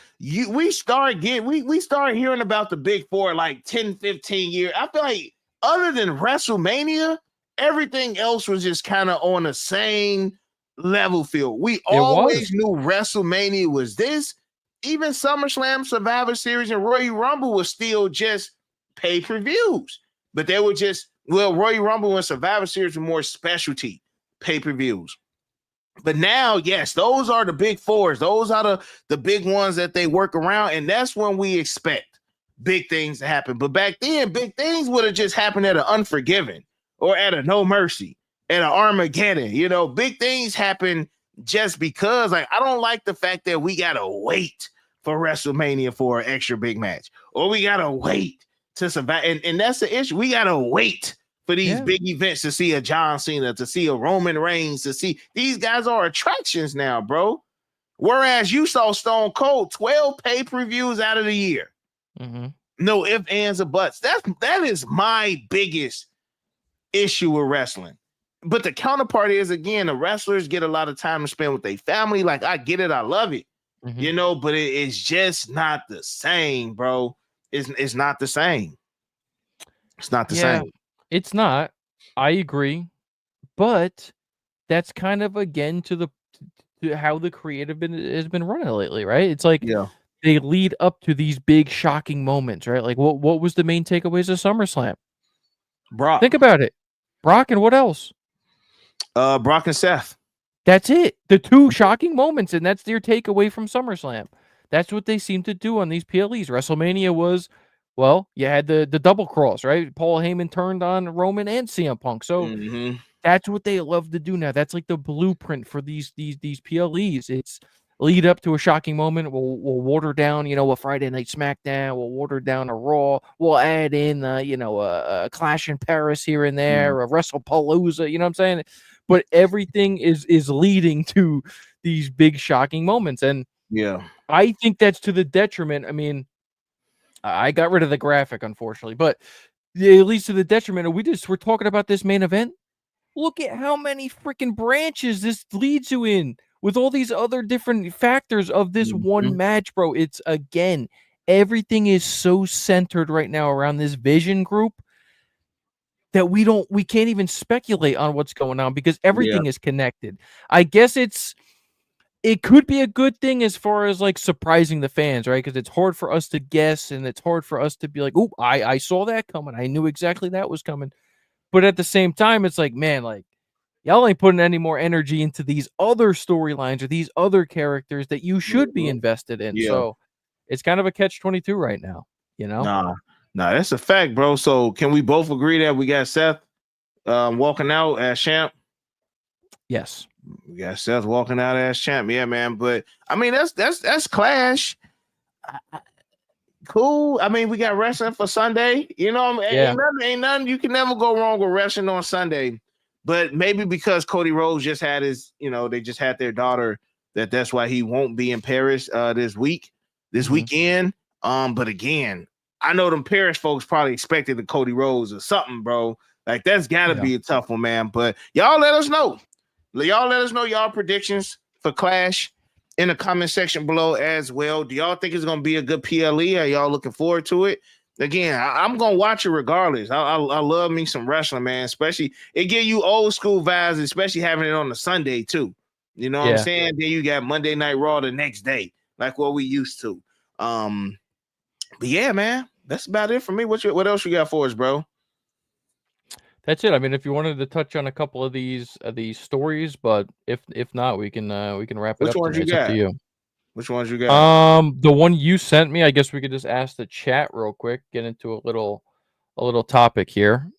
we start hearing about the big four like 10, 15 years. I feel like other than WrestleMania, everything else was just kind of on the same level field. We always knew WrestleMania was this. Even SummerSlam, Survivor Series, and Royal Rumble was still just pay-per-views. But they were just, Royal Rumble and Survivor Series were more specialty pay-per-views. But now, yes, those are the big fours. Those are the big ones that they work around. And that's when we expect big things to happen. But back then, big things would have just happened at an Unforgiven or at a No Mercy, at an Armageddon. You know, big things happen just because. Like, I don't like the fact that we got to wait for WrestleMania for an extra big match, or we got to wait to survive. And that's the issue. We got to wait for these big events to see a John Cena, to see a Roman Reigns, to see these guys are attractions now, bro. Whereas you saw Stone Cold 12 pay-per-views out of the year. Mm-hmm. No ifs, ands, or buts. That is my biggest issue with wrestling. But the counterpart is, again, the wrestlers get a lot of time to spend with their family. Like, I get it, I love it, you know, but it's just not the same, bro. It's not the same. It's not the same. It's not. I agree, but that's kind of again to how the creative has been running lately, right? It's like they lead up to these big shocking moments, right? Like what was the main takeaways of SummerSlam? Brock. Think about it. Brock and what else? Brock and Seth. That's it. The two shocking moments, and that's their takeaway from SummerSlam. That's what they seem to do on these PLEs. WrestleMania was, well, you had the double cross, right? Paul Heyman turned on Roman and CM Punk. So that's what they love to do now. That's like the blueprint for these PLEs. It's lead up to a shocking moment. We'll water down, a Friday Night SmackDown. We'll water down a Raw. We'll add in, a Clash in Paris here and there, a WrestlePalooza. You know what I'm saying? But everything is leading to these big shocking moments, and I think that's to the detriment. I mean, I got rid of the graphic, unfortunately, but it leads to the detriment. We're talking about this main event. Look at how many freaking branches this leads you in with all these other different factors of this one match, bro. It's, again, everything is so centered right now around this Vision group that we can't even speculate on what's going on because everything is connected. I guess it could be a good thing as far as like surprising the fans, right? Because it's hard for us to guess and it's hard for us to be like, oh, I saw that coming. I knew exactly that was coming. But at the same time, it's like, man, like y'all ain't putting any more energy into these other storylines or these other characters that you should be invested in. So it's kind of a catch-22 right now, Nah, that's a fact, bro. So can we both agree that we got Seth walking out as champ? Yes. We got Seth walking out as champ. Yeah, man. But I mean, that's Clash. Cool. I mean, we got wrestling for Sunday. Ain't nothing. You can never go wrong with wrestling on Sunday. But maybe because Cody Rhodes just had they just had their daughter, that's why he won't be in Paris this weekend. But again, I know them Paris folks probably expected the Cody Rhodes or something, bro. Like, that's got to be a tough one, man. But y'all let us know. Y'all let us know y'all predictions for Clash in the comment section below as well. Do y'all think it's going to be a good PLE? Are y'all looking forward to it? Again, I'm going to watch it regardless. I love me some wrestling, man. Especially, it give you old school vibes, especially having it on a Sunday, too. You know what I'm saying? Then you got Monday Night Raw the next day, like what we used to. But yeah, man, that's about it for me. What else you got for us, bro? That's it. I mean, if you wanted to touch on a couple of these stories, but if not, we can wrap it up. Which ones you got? Up to you. Which ones you got? The one you sent me, I guess we could just ask the chat real quick. Get into a little topic here.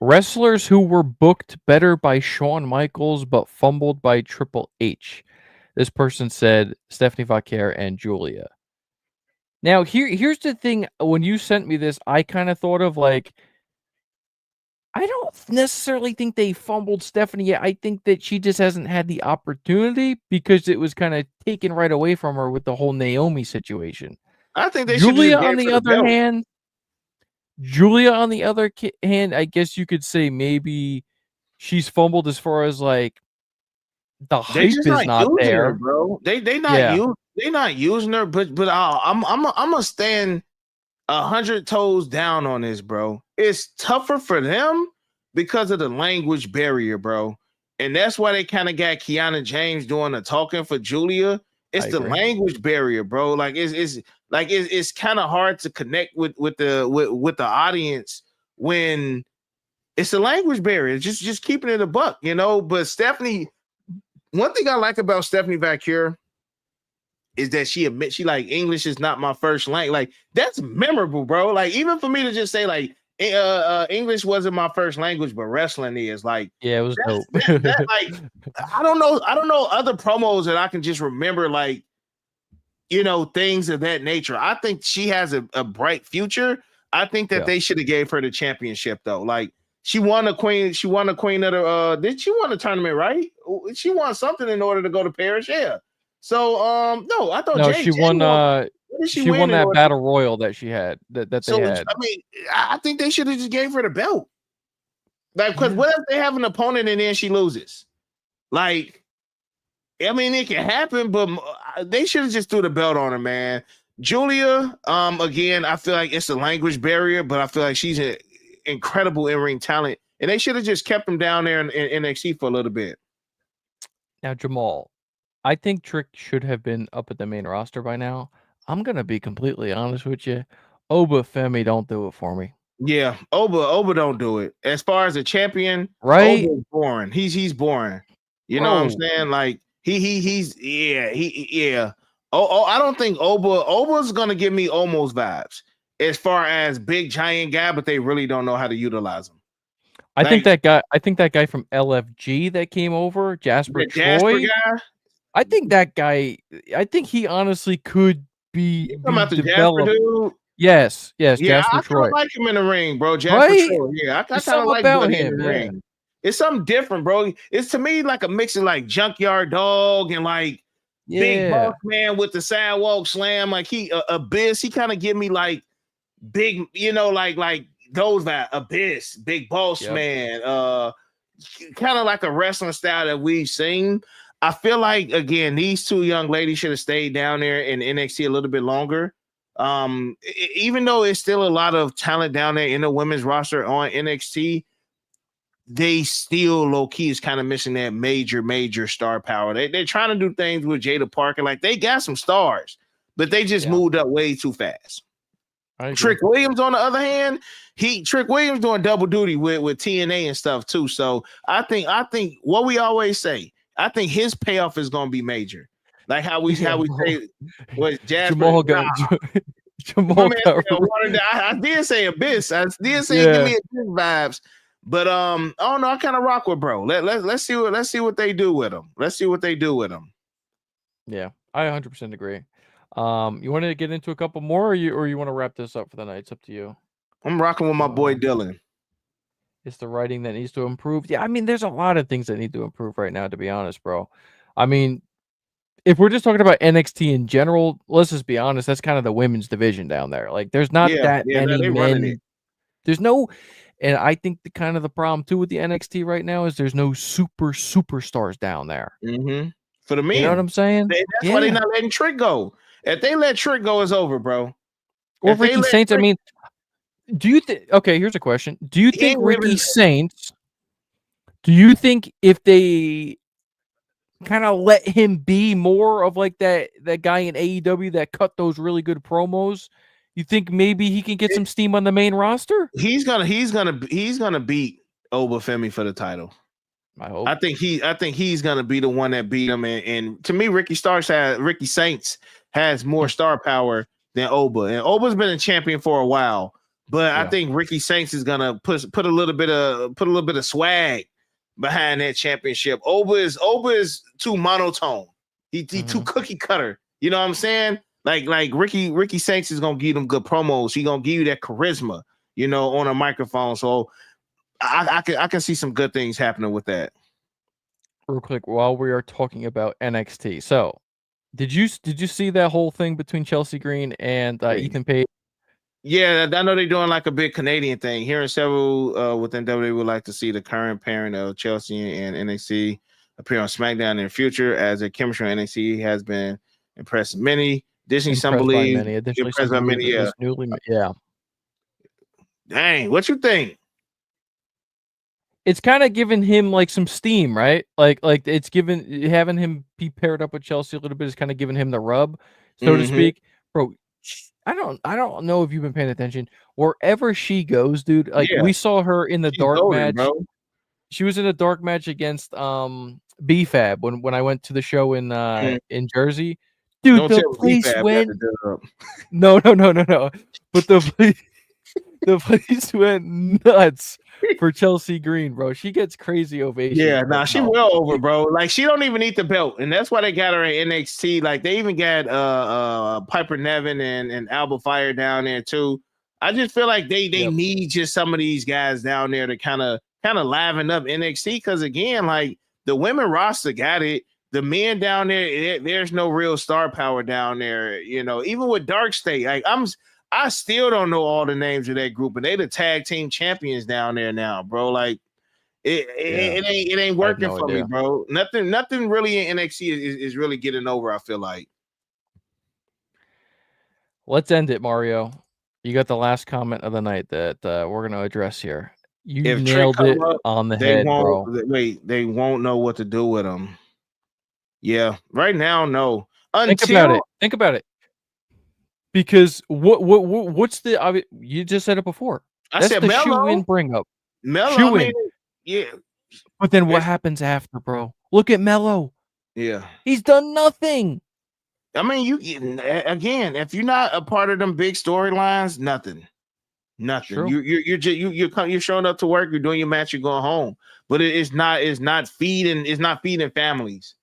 Wrestlers who were booked better by Shawn Michaels but fumbled by Triple H. This person said Stephanie Vaquer and Julia. Now, here's the thing. When you sent me this, I kind of thought of like, I don't necessarily think they fumbled Stephanie yet. I think that she just hasn't had the opportunity because it was kind of taken right away from her with the whole Naomi situation. I think they should Julia, just on gave the her the other belt. hand, I guess you could say maybe she's fumbled as far as like the They hype just is not not using her, there. bro. They Yeah, not using her. But I'm gonna stand 100 toes down on this, bro. It's tougher for them because of the language barrier, bro. And that's why they kind of got Kiana James doing the talking for Julia. I It's the agree. language barrier, bro. Like it's kind of hard to connect with the audience when it's a language barrier. Just keeping it a buck, you know. But Stephanie, one thing I like about Stephanie Vaquer is that she admits she like English is not my first language. Like that's memorable, bro. Like even for me to just say like English wasn't my first language, but wrestling is like Yeah, it was dope. that like I don't know other promos that I can just remember like things of that nature. I think she has a bright future. I think that Yeah. they should have gave her the championship though. Like she won a queen of the did she won a tournament, right? She won something in order to go to Paris, yeah. So no, I thought No, Jay won. What did she she win won in that order? battle royal that she had that they So had. I mean, I think they should have just gave her the belt. Like, because Yeah. what if they have an opponent and then she loses? Like, I mean, it can happen, but they should have just threw the belt on her, man. Julia, again, I feel like it's a language barrier, but I feel like she's an incredible in-ring talent, and they should have just kept them down there in NXT for a little bit. Now, Jamal, I think Trick should have been up at the main roster by now. I'm gonna be completely honest with you. Oba Femi don't do it for me. Yeah, Oba don't do it. As far as a champion, Right? Oba's boring. He's boring. You know what I'm Bro. saying? Like he's yeah. Oh, I don't think Oba's gonna give me almost vibes as far as big giant guy, but they really don't know how to utilize him. I think Like that guy from LFG that came over, Jasper the Jasper Troy, guy, I think that guy I think he honestly could you talking be about the Jasper developed. dude? Yes, Yeah, Jasper I kind of Troy. like him in the ring, bro. Jasper Right? Troy. Yeah, I There's kind of something like about Buddy in him, the yeah. ring. It's something different, bro. It's to me like a mix of like Junkyard Dog and like Big Yeah. Boss Man with the sidewalk slam. Like Abyss. He kind of give me like big, like those that Abyss, Big Boss Yep. Man. Kind of like a wrestling style that we've seen. I feel like again, these two young ladies should have stayed down there in NXT a little bit longer. Even though it's still a lot of talent down there in the women's roster on NXT, they still low key is kind of missing that major star power. They're trying to do things with Jada Parker, like they got some stars, but they just moved up way too fast. I agree. Trick Williams, on the other hand, Trick Williams doing double duty with TNA and stuff too. So I think what we always say, I think his payoff is going to be major. Like how we say what Jasper. Jamal got My Jamal man got said, I did say Abyss. I did say give me Abyss vibes. But I don't know. I kind of rock with bro. Let's see what they do with him. Let's see what they do with him. Yeah, I 100% agree. You want to get into a couple more, or you want to wrap this up for the night? It's up to you. I'm rocking with my boy Dylan. It's the writing that needs to improve. Yeah, I mean, there's a lot of things that need to improve right now, to be honest, bro. I mean, if we're just talking about NXT in general, let's just be honest. That's kind of the women's division down there. Like, there's not that many they running it. men. There's no, and I think the kind of the problem too with the NXT right now is there's no superstars down there. Mm-hmm. For the men, you know what I'm saying? That's why they're not letting Trick go. If they let Trick go, it's over, bro. Or Ricky Saints. I mean, do you think? Okay, here's a question. Do you think Ricky Saints? Do you think if they kind of let him be more of like that guy in AEW that cut those really good promos, you think maybe he can get some steam on the main roster? He's gonna beat Oba Femi for the title. I hope. I think he's gonna be the one that beat him. And to me, Ricky Saints has more star power than Oba. And Oba's been a champion for a while, But I think Ricky Saints is gonna put a little bit of swag behind that championship. Oba is too monotone. He too cookie cutter. You know what I'm saying? Like Ricky Saints is gonna give them good promos. He gonna give you that charisma, you know, on a microphone. So I can see some good things happening with that. Real quick, while we are talking about NXT, so did you see that whole thing between Chelsea Green and Ethan Page? Yeah, I know they're doing like a big Canadian thing. Hearing several within WWE would like to see the current pairing of Chelsea and NXT appear on SmackDown in the future, as their chemistry on NXT has been impressing many. Additionally, some believe impressed by many. Yeah. Dang, what you think? It's kind of giving him like some steam, right? Like it's having him be paired up with Chelsea a little bit is kind of giving him the rub, so to speak, bro. I don't know if you've been paying attention. Wherever she goes, dude, like we saw her in the dark match. Bro. She was in a dark match against BFAB when I went to the show in Jersey. Dude, the place went No. But the place went nuts for Chelsea Green, bro. She gets crazy ovations. Yeah, nah, she well over, bro. Like she don't even need the belt, and that's why they got her in NXT. Like they even got Piper Niven and Alba Fire down there too. I just feel like they need just some of these guys down there to kind of liven up NXT, because again, like the women roster got it. The men down there, there's no real star power down there. You know, even with Dark State, like I still don't know all the names of that group, and they the tag team champions down there now, bro. Like it ain't working for me, bro. Nothing really in NXT is really getting over, I feel like. Let's end it, Mario. You got the last comment of the night that we're going to address here. You nailed it on the head, bro. Wait, they won't know what to do with them. Yeah, right now, no. Think about it. Because what's the you just said it before. That's the shoe-in bring up. Mello, I mean, yeah. But then what happens after, bro? Look at Mello. Yeah. He's done nothing. I mean, again, if you're not a part of them big storylines, nothing. True. You're showing up to work, you're doing your match, you're going home. But it's not feeding families.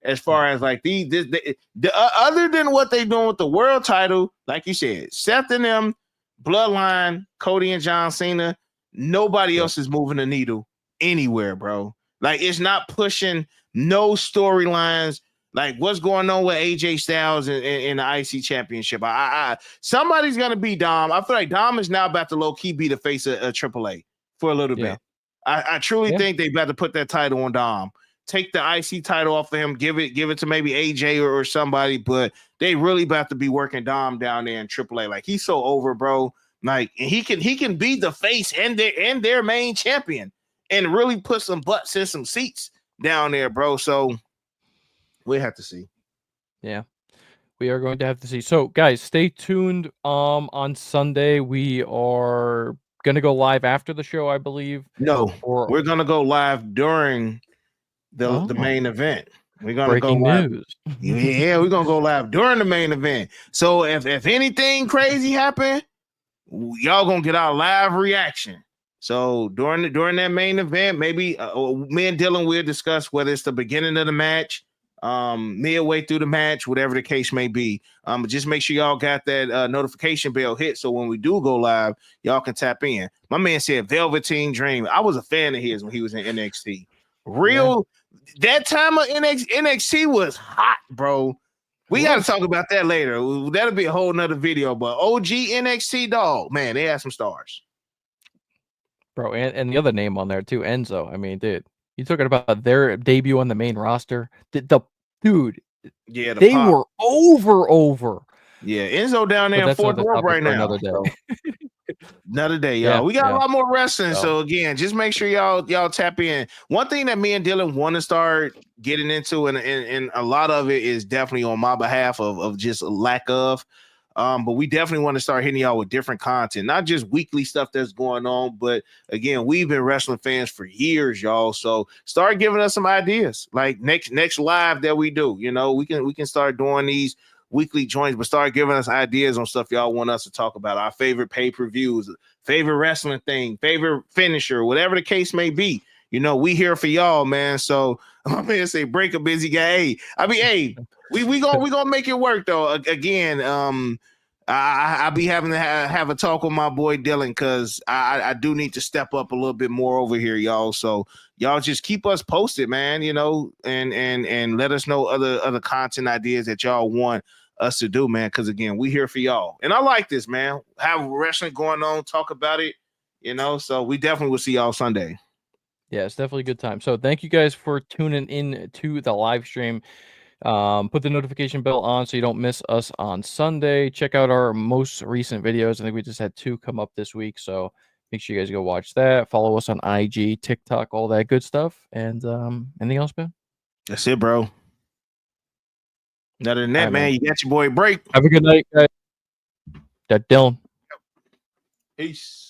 As far as like the other than what they're doing with the world title, like you said, Seth and them, Bloodline, Cody and John Cena, nobody else is moving the needle anywhere, bro. Like it's not pushing no storylines. Like what's going on with AJ Styles in the IC Championship? Somebody's gonna be Dom. I feel like Dom is now about to low key be the face of AAA for a little bit. I truly think they about to put that title on Dom. Take the IC title off of him, give it to maybe AJ or somebody, but they really about to be working Dom down there in AAA. Like he's so over, bro. Like and he can be the face and their main champion and really put some butts in some seats down there, bro. So we have to see. Yeah, we are going to have to see. So, guys, stay tuned. On Sunday, we are gonna go live after the show, I believe. No, we're gonna go live during the main event. We're gonna go live. News. Yeah, we're gonna go live during the main event. So if anything crazy happen, y'all gonna get our live reaction. So during that main event, maybe me and Dylan will discuss whether it's the beginning of the match, midway through the match, whatever the case may be. Just make sure y'all got that notification bell hit, so when we do go live, y'all can tap in. My man said Velveteen Dream. I was a fan of his when he was in NXT. That time of NXT was hot, bro. We got to talk about that later. That'll be a whole nother video. But OG NXT dog, man, they had some stars, bro. And the other name on there too, Enzo. I mean, dude, you talking about their debut on the main roster? The dude, they were over. Yeah, Enzo down there in Fort Worth right now. Another day. Another day, y'all. We got a lot more wrestling. So again, just make sure y'all tap in. One thing that me and Dylan want to start getting into, and a lot of it is definitely on my behalf of just a lack of. But we definitely want to start hitting y'all with different content, not just weekly stuff that's going on. But again, we've been wrestling fans for years, y'all. So start giving us some ideas. Like next live that we do, you know, we can start doing these weekly joints, but start giving us ideas on stuff y'all want us to talk about. Our favorite pay-per-views, favorite wrestling thing, favorite finisher, whatever the case may be. You know, we here for y'all, man. So I'm gonna say break a busy guy. Hey, we gonna make it work though. Again, I'll be having to have a talk with my boy Dylan because I do need to step up a little bit more over here, y'all. So y'all just keep us posted, man. You know, and let us know other content ideas that y'all want us to do, man. Because again, we here for y'all, and I like this, man. Have wrestling going on, talk about it, you know. So we definitely will see y'all Sunday. Yeah, it's definitely a good time. So thank you guys for tuning in to the live stream. Put the notification bell on so you don't miss us on Sunday. Check out our most recent videos. I think we just had 2 come up this week, so make sure you guys go watch that. Follow us on IG, TikTok, all that good stuff. And anything else, man? That's it, bro. Other than that, man, you got your boy break. Have a good night, guys. That Dylan. Peace.